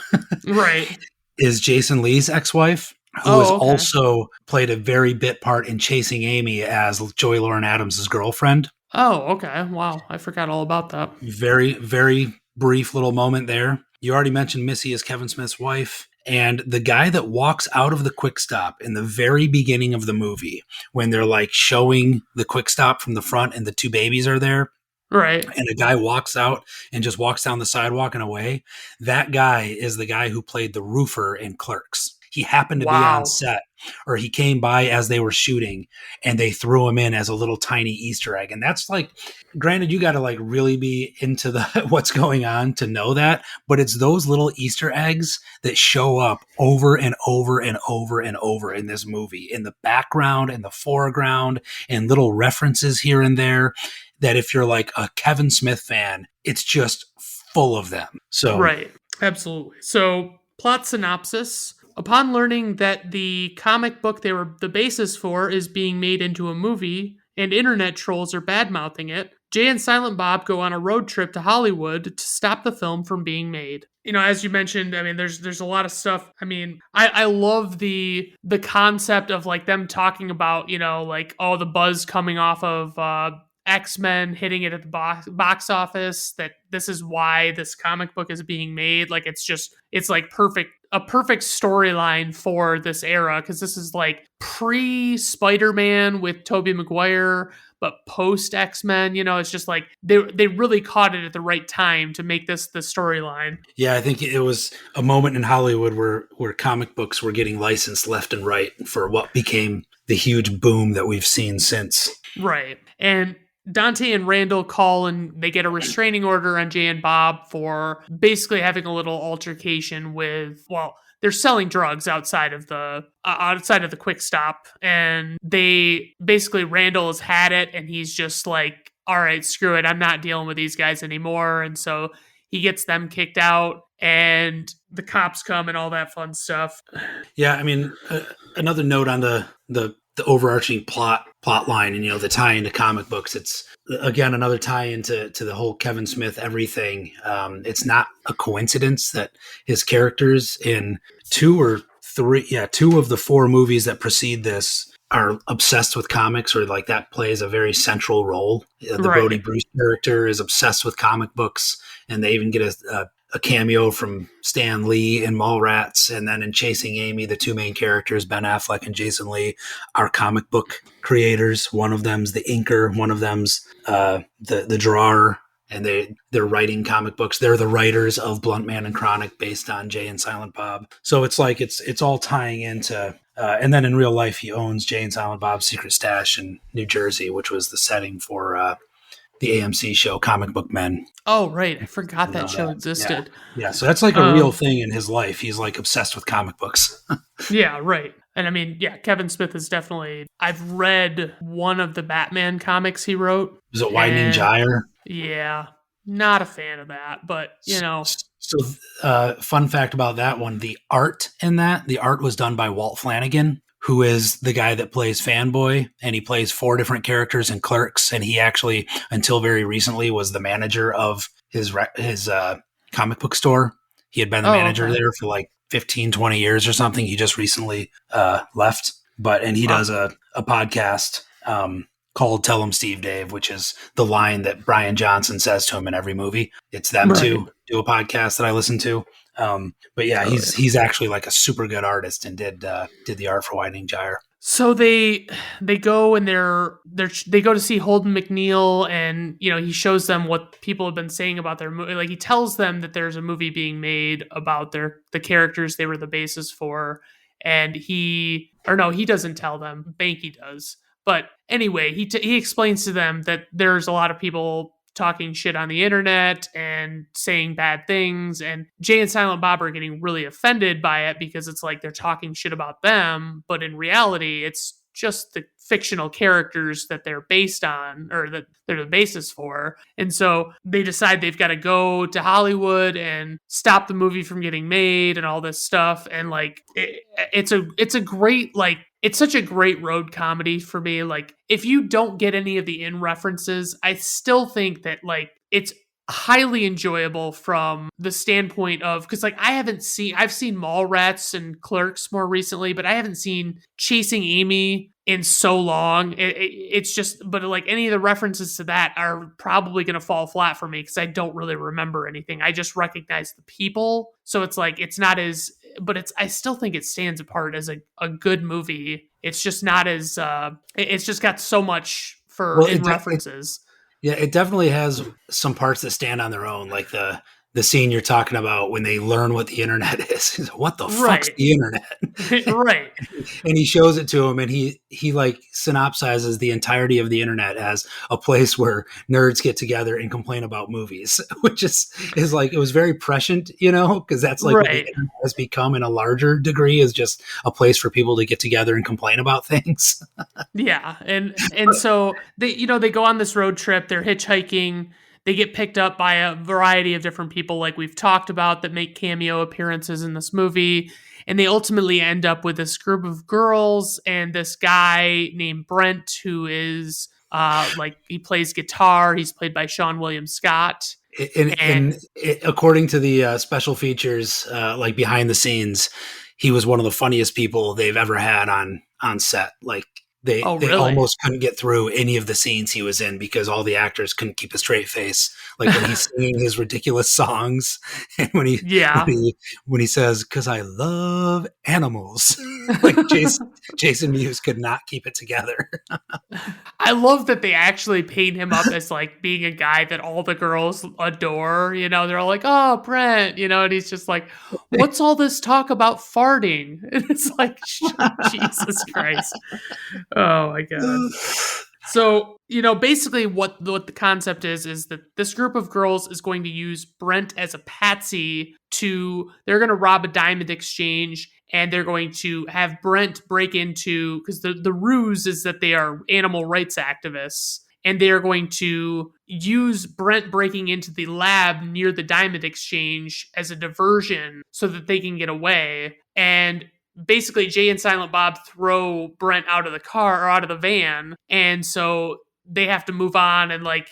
Right. is Jason Lee's ex-wife, who Oh, has okay. also played a very bit part in Chasing Amy as Joey Lauren Adams' girlfriend. Oh, okay. Wow, I forgot all about that. Very, very brief little moment there. You already mentioned Missy as Kevin Smith's wife. And the guy that walks out of the quick stop in the very beginning of the movie, when they're like showing the quick stop from the front and the two babies are there, Right. and a guy walks out and just walks down the sidewalk and away, that guy is the guy who played the roofer in Clerks. He happened to be Wow. on set, or he came by as they were shooting, and they threw him in as a little tiny Easter egg. And that's like, granted, you got to like really be into the what's going on to know that, but it's those little Easter eggs that show up over and over and over and over in this movie, in the background and the foreground, and little references here and there, that if you're like a Kevin Smith fan, it's just full of them. So Right. Absolutely. So, plot synopsis. Upon learning that the comic book they were the basis for is being made into a movie and internet trolls are badmouthing it, Jay and Silent Bob go on a road trip to Hollywood to stop the film from being made. As you mentioned, I mean, there's a lot of stuff. I mean, I love the concept of like them talking about, like, oh, the buzz coming off of X-Men hitting it at the box office, that this is why this comic book is being made. Like, it's like a perfect storyline for this era, because this is like pre-Spider-Man with Tobey Maguire, but post X-Men. It's just like they really caught it at the right time to make this the storyline. yeah, I think it was a moment in Hollywood where comic books were getting licensed left and right for what became the huge boom that we've seen since. Right. And Dante and Randall call and they get a restraining order on Jay and Bob for basically having a little altercation with, well, they're selling drugs outside of the quick stop, and they basically, Randall has had it and he's just like, all right, screw it, I'm not dealing with these guys anymore. And so he gets them kicked out and the cops come and all that fun stuff. Yeah, I mean, another note on the overarching plot plot line and the tie into comic books. It's again another tie into the whole Kevin Smith everything. It's not a coincidence that his characters in two of the four movies that precede this are obsessed with comics, or like that plays a very central role. The Brody Right. Bruce character is obsessed with comic books, and they even get a cameo from Stan Lee in Mallrats, and then in Chasing Amy, the two main characters, Ben Affleck and Jason Lee, are comic book creators. One of them's the inker, one of them's the drawer, and they're writing comic books. They're the writers of Blunt Man and Chronic, based on Jay and Silent Bob. So it's like it's all tying into. And then in real life, he owns Jay and Silent Bob's Secret Stash in New Jersey, which was the setting for the AMC show Comic Book Men. Oh, right. I forgot that show existed. Yeah. So that's like a real thing in his life. He's like obsessed with comic books. Yeah, right. And I mean, yeah, Kevin Smith is definitely. I've read one of the Batman comics he wrote. Was it Widening Gyre? Yeah, not a fan of that, but So, fun fact about that one: the art was done by Walt Flanagan, who is the guy that plays Fanboy, and he plays four different characters in Clerks. And he actually, until very recently, was the manager of his comic book store. He had been the manager there for like 15, 20 years or something. He just recently left, and he does a podcast called Tell 'em Steve Dave, which is the line that Brian Johnson says to him in every movie. It's them two do a podcast that I listen to. But yeah, he's actually like a super good artist, and did the art for Widening Gyre. So they go and they go to see Holden McNeil, and he shows them what people have been saying about their movie. Like, he tells them that there's a movie being made about the characters they were the basis for, and he doesn't tell them. Banky does. But anyway, he explains to them that there's a lot of people talking shit on the internet and saying bad things, and Jay and Silent Bob are getting really offended by it because it's like they're talking shit about them, but in reality, it's just the fictional characters that they're based on, or that they're the basis for. And so they decide they've got to go to Hollywood and stop the movie from getting made and all this stuff. And like, it's a great, like, it's such a great road comedy for me. Like, if you don't get any of the in references, I still think that like it's highly enjoyable from the standpoint of, because like I've seen Mallrats and Clerks more recently, but I haven't seen Chasing Amy in so long. It's just, but like any of the references to that are probably going to fall flat for me because I don't really remember anything. I just recognize the people. So it's like, it's not as, but I still think it stands apart as a good movie. It's just not as, it's just got so much in references. It definitely has some parts that stand on their own, like the scene you're talking about when they learn what the internet is. What the fuck's the internet? Right. And he shows it to him, and he like synopsizes the entirety of the internet as a place where nerds get together and complain about movies, which is like, it was very prescient, because that's like what the internet has become in a larger degree, is just a place for people to get together and complain about things. Yeah. And so they go on this road trip, they're hitchhiking. They get picked up by a variety of different people, like we've talked about, that make cameo appearances in this movie. And they ultimately end up with this group of girls and this guy named Brent, who is he plays guitar. He's played by Sean William Scott. And according to the special features, like behind the scenes, he was one of the funniest people they've ever had on set. Like, They almost couldn't get through any of the scenes he was in because all the actors couldn't keep a straight face. Like when he's singing his ridiculous songs, and when he says, "'Cause I love animals," like Jason Mewes could not keep it together. I love that they actually paint him up as like being a guy that all the girls adore. They're all like, "Oh, Brent," and he's just like, "What's all this talk about farting?" And it's like, Jesus Christ. Oh my God. So, basically what the concept is that this group of girls is going to use Brent as a patsy they're going to rob a diamond exchange, and they're going to have Brent break into, because the ruse is that they are animal rights activists, and they are going to use Brent breaking into the lab near the diamond exchange as a diversion so that they can get away. And basically Jay and Silent Bob throw Brent out of the car or out of the van. And so they have to move on and like,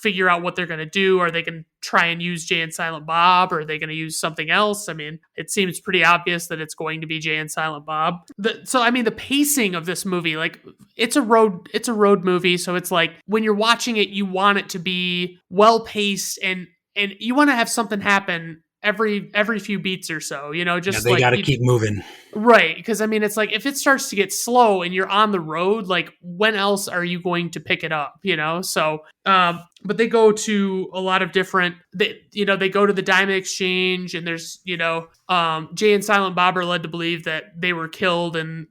figure out what they're going to do. Are they going to try and use Jay and Silent Bob, or are they going to use something else? I mean, it seems pretty obvious that it's going to be Jay and Silent Bob. The pacing of this movie, like it's a road movie. So it's like when you're watching it, you want it to be well paced and you want to have something happen every few beats or so, just they got to keep moving. Right. Because I mean, it's like if it starts to get slow and you're on the road, like when else are you going to pick it up, So, but they go to a lot of different, they go to the Diamond Exchange, and there's, Jay and Silent Bob are led to believe that they were killed in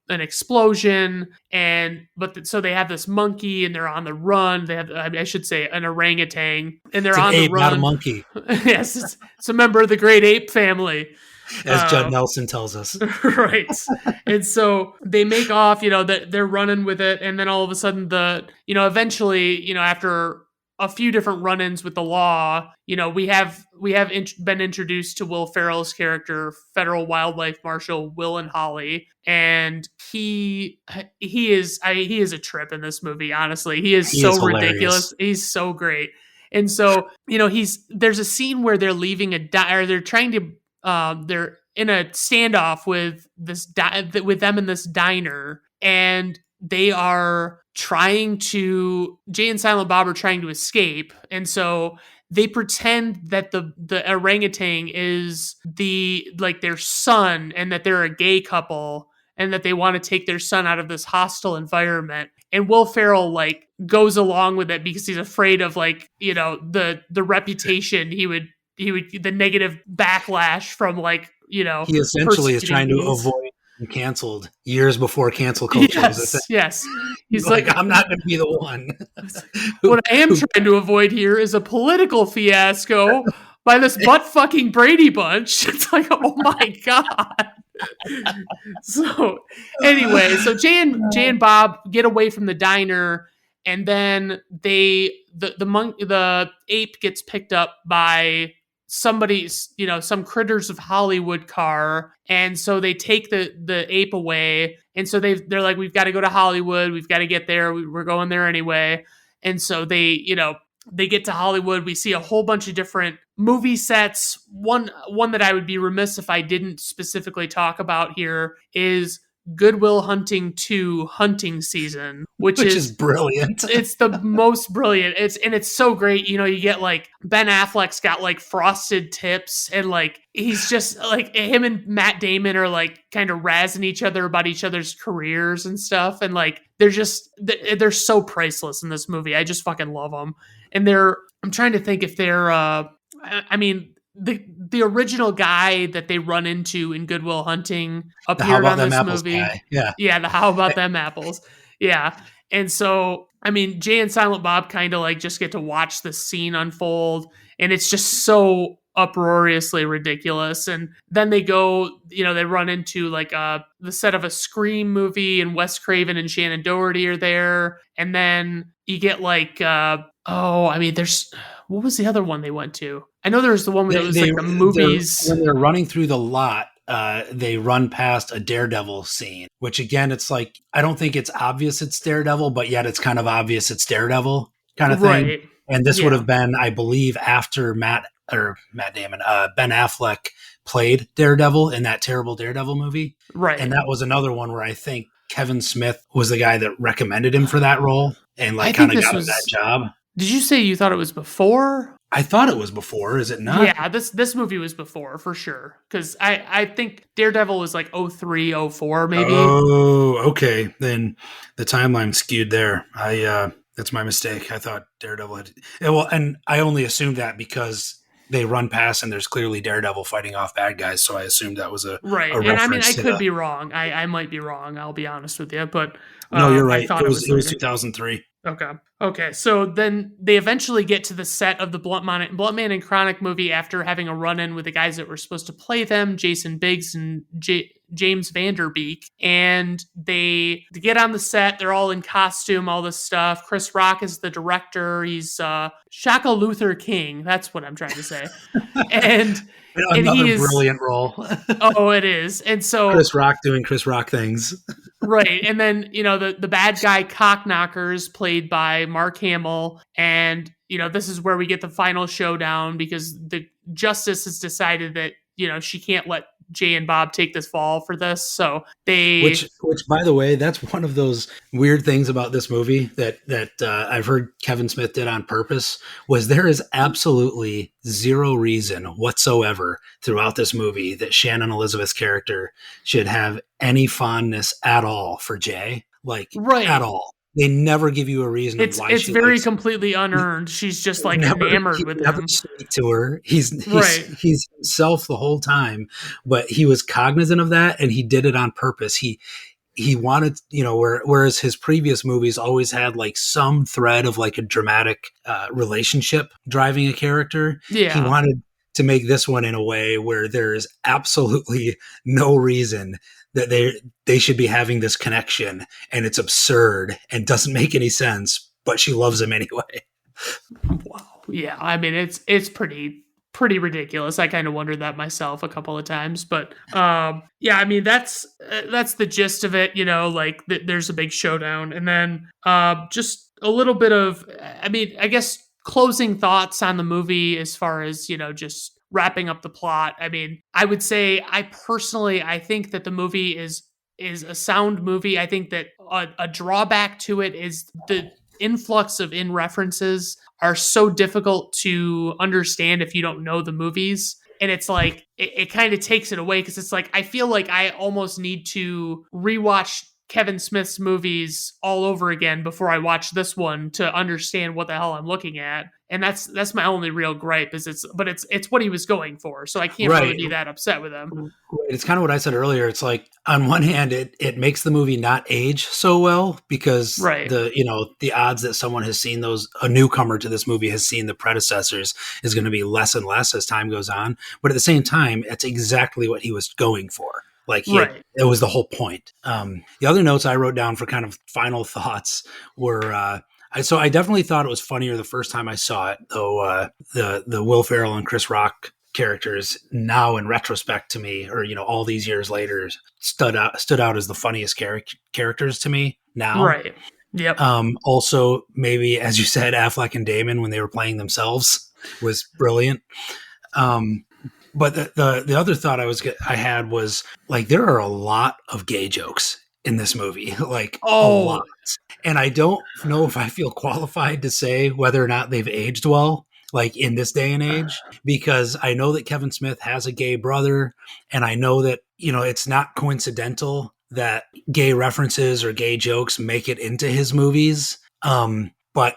an explosion, so they have this monkey and they're on the run. They have, I should say, an orangutan, and they're on the run. Not a monkey. Yes, it's a member of the great ape family, as Judd Nelson tells us. Right. And so they make off. They're running with it, and then all of a sudden, eventually, after a few different run-ins with the law, we have been introduced to Will Ferrell's character, Federal Wildlife Marshal Will Holly, and he is a trip in this movie. Honestly, he is so ridiculous. He's so great. And so there's a scene where they're leaving they're trying to they're in a standoff with with them in this diner, and they are Jay and Silent Bob are trying to escape. And so they pretend that the orangutan is their son, and that they're a gay couple, and that they want to take their son out of this hostile environment. And Will Ferrell goes along with it because he's afraid of the reputation he would the negative backlash from he essentially is trying to avoid being canceled years before cancel culture was a thing. Yes. He's I'm not going to be the one. What I am trying to avoid here is a political fiasco by this butt-fucking Brady Bunch. It's like, oh my God. So anyway, Jay and Bob get away from the diner, and then the ape gets picked up by somebody's, some Critters of Hollywood car. And so they take the ape away. And so they're like, we've got to go to Hollywood. We've got to get there. We're going there anyway. And so they get to Hollywood. We see a whole bunch of different movie sets. One that I would be remiss if I didn't specifically talk about here is Good Will Hunting 2 Hunting Season, which is brilliant. It's the most brilliant. It's so great. You get Ben Affleck's got frosted tips, and he's just him and Matt Damon are kind of razzing each other about each other's careers and stuff. And they're so priceless in this movie. I just fucking love them. And I'm trying to think if they're, the original guy that they run into in Good Will Hunting appeared on this movie. Guy. Yeah. Yeah. The How About Them Apples. Yeah. And so, Jay and Silent Bob kind of just get to watch this scene unfold, and it's just so uproariously ridiculous. And then they go, they run into the set of a Scream movie, and Wes Craven and Shannon Doherty are there. And then you get there's, what was the other one they went to? I know there was the one where it was the movies. When they're running through the lot, they run past a Daredevil scene, which again, it's I don't think it's obvious it's Daredevil, but yet it's kind of obvious it's Daredevil kind of thing. Right. And this would have been, I believe, after Ben Affleck played Daredevil in that terrible Daredevil movie. Right. And that was another one where I think Kevin Smith was the guy that recommended him for that role and kind of got him that job. Did you say you thought it was before? I thought it was before. Is it not? Yeah, this movie was before for sure. Because I think Daredevil was 03, 04 maybe. Oh, okay. Then the timeline skewed there. That's my mistake. I thought Daredevil had. And I only assumed that because they run past and there's clearly Daredevil fighting off bad guys. So I assumed that was a right. A and I could be wrong. I might be wrong. I'll be honest with you, but no, you're right. I thought it was 2003. Okay. So then they eventually get to the set of the Bluntman and Chronic movie after having a run-in with the guys that were supposed to play them, Jason Biggs and James Vanderbeek, and they get on the set. They're all in costume, all this stuff. Chris Rock is the director. He's Shaka Luther King. That's what I'm trying to say. And he Another is, brilliant role. oh, it is. And so Chris Rock doing Chris Rock things. right. And then, the bad guy Cockknockers played by Mark Hamill. And, this is where we get the final showdown because the justice has decided that, she can't let Jay and Bob take this fall for this. So which by the way, that's one of those weird things about this movie that I've heard Kevin Smith did on purpose, was there is absolutely zero reason whatsoever throughout this movie that Shannon Elizabeth's character should have any fondness at all for Jay, right. At all. They never give you a reason why it's she very likes completely unearned. She's just enamored with never him. Speak to her. He's right. He's himself the whole time, but he was cognizant of that and he did it on purpose. He wanted, whereas his previous movies always had some thread of a dramatic relationship driving a character. Yeah. He wanted to make this one in a way where there is absolutely no reason that they should be having this connection, and it's absurd and doesn't make any sense, but she loves him anyway. Wow. Yeah. I mean, it's pretty ridiculous. I kind of wondered that myself a couple of times, but yeah, I mean, that's the gist of it, there's a big showdown, and then just a little bit of, I guess, closing thoughts on the movie as far as, just wrapping up the plot. I mean, I would say I think that the movie is a sound movie. I think that a drawback to it is the influx of in references are so difficult to understand if you don't know the movies. And it's it kind of takes it away because it's I feel like I almost need to rewatch Kevin Smith's movies all over again before I watch this one to understand what the hell I'm looking at. And that's my only real gripe is it's what he was going for. So I can't really be that upset with him. It's kind of what I said earlier. It's on one hand, it makes the movie not age so well because the odds that someone has seen a newcomer to this movie has seen the predecessors is going to be less and less as time goes on. But at the same time, it's exactly what he was going for. It was the whole point. The other notes I wrote down for kind of final thoughts were, so I definitely thought it was funnier the first time I saw it, though the Will Ferrell and Chris Rock characters now in retrospect to me, or all these years later, stood out as the funniest characters to me now. Right. Yep. Also, maybe as you said, Affleck and Damon when they were playing themselves was brilliant. But the other thought I had was there are a lot of gay jokes in this movie, a lot. And I don't know if I feel qualified to say whether or not they've aged well, in this day and age, because I know that Kevin Smith has a gay brother, and I know that, it's not coincidental that gay references or gay jokes make it into his movies. But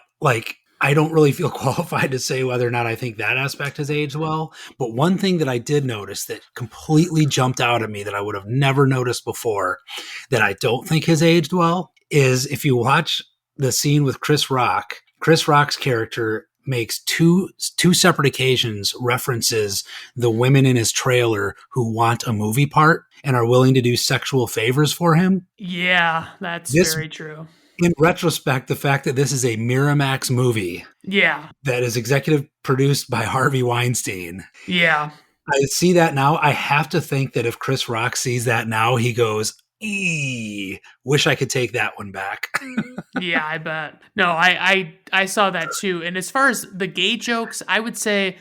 I don't really feel qualified to say whether or not I think that aspect has aged well. But one thing that I did notice that completely jumped out at me that I would have never noticed before that I don't think has aged well is if you watch the scene with Chris Rock's character makes two separate occasions references the women in his trailer who want a movie part and are willing to do sexual favors for him. Yeah, that's very true. In retrospect, the fact that this is a Miramax movie that is executive produced by Harvey Weinstein. Yeah. I see that now. I have to think that if Chris Rock sees that now, he goes, wish I could take that one back. Yeah, I bet. No, I saw that too. And as far as the gay jokes, I would say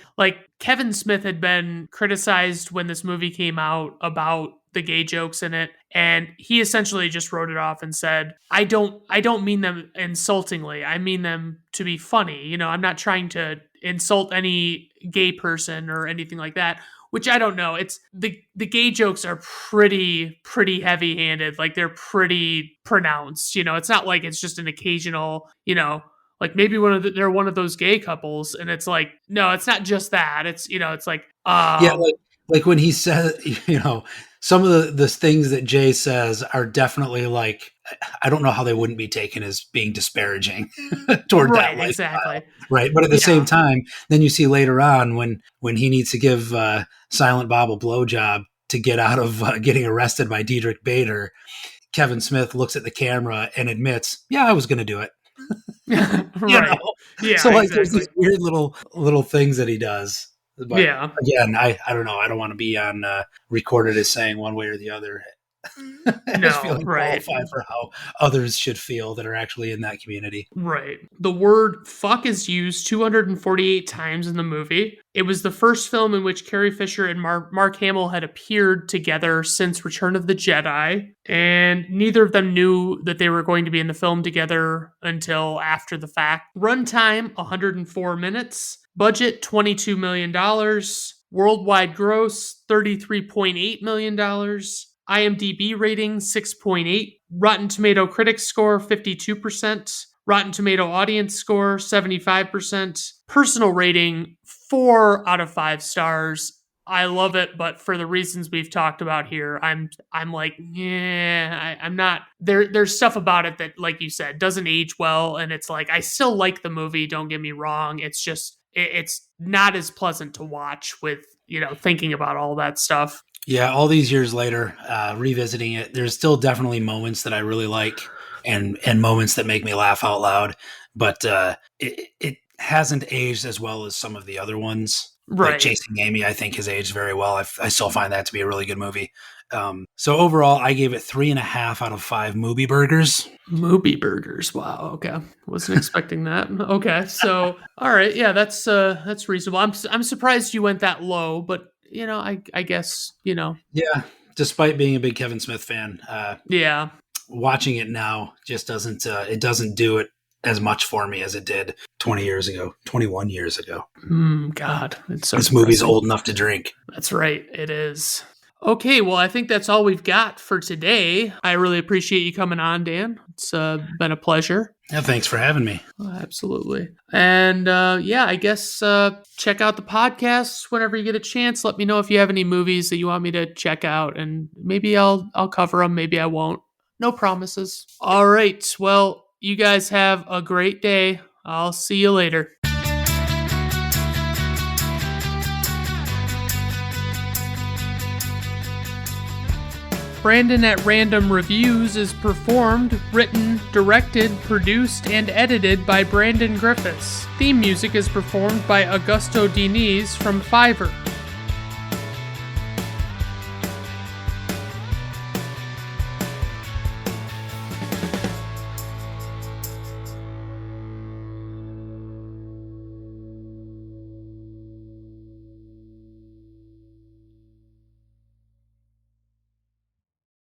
Kevin Smith had been criticized when this movie came out about the gay jokes in it, and he essentially just wrote it off and said, I don't mean them insultingly. I mean them to be funny. I'm not trying to insult any gay person or anything like that. Which I don't know. It's the gay jokes are pretty heavy-handed. They're pretty pronounced. It's not it's just an occasional, maybe they're one of those gay couples, and it's no, it's not just that. It's it's yeah, when he said, some of the things that Jay says are definitely I don't know how they wouldn't be taken as being disparaging toward that lifestyle. Exactly. Right. But at the same time, then you see later on when he needs to give Silent Bob a blowjob, to get out of getting arrested by Diedrich Bader, Kevin Smith looks at the camera and admits, "Yeah, I was going to do it." Right. Yeah. So like, exactly. there's these weird little things that he does. But Yeah. again, I don't know. I don't want to be on recorded as saying one way or the other. As feeling qualified for how others should feel that are actually in that community. Right. The word fuck is used 248 times in the movie. It was the first film in which Carrie Fisher and Mark Hamill had appeared together since Return of the Jedi, and neither of them knew that they were going to be in the film together until after the fact. Runtime, 104 minutes. Budget, $22 million. Worldwide gross, $33.8 million. IMDb rating, 6.8. Rotten Tomato Critics score, 52%. Rotten Tomato Audience score, 75%. Personal rating, 4 out of 5 stars. I love it, but for the reasons we've talked about here, I'm like, yeah, I'm not. There's stuff about it that, like you said, doesn't age well, and it's like, I still like the movie, don't get me wrong. It's just, it's not as pleasant to watch with, thinking about all that stuff. Yeah, all these years later, revisiting it, there's still definitely moments that I really like and moments that make me laugh out loud. But it hasn't aged as well as some of the other ones. Right. Like Chasing Amy, I think has aged very well. I still find that to be a really good movie. So overall, I gave it 3.5 out of 5 movie burgers. Movie burgers. Wow. Okay. Wasn't expecting that. Okay. So, all right. Yeah, that's reasonable. I'm surprised you went that low, but I guess, Yeah. Despite being a big Kevin Smith fan. Yeah. Watching it now just doesn't do it as much for me as it did 21 years ago. God. It's so this movie's old enough to drink. That's right. It is. Okay, well, I think that's all we've got for today. I really appreciate you coming on, Dan. It's been a pleasure. Yeah, thanks for having me. Absolutely. And I guess check out the podcast whenever you get a chance. Let me know if you have any movies that you want me to check out, and maybe I'll cover them. Maybe I won't. No promises. All right. Well, you guys have a great day. I'll see you later. Brandon at Random Reviews is performed, written, directed, produced, and edited by Brandon Griffiths. Theme music is performed by Augusto Diniz from Fiverr.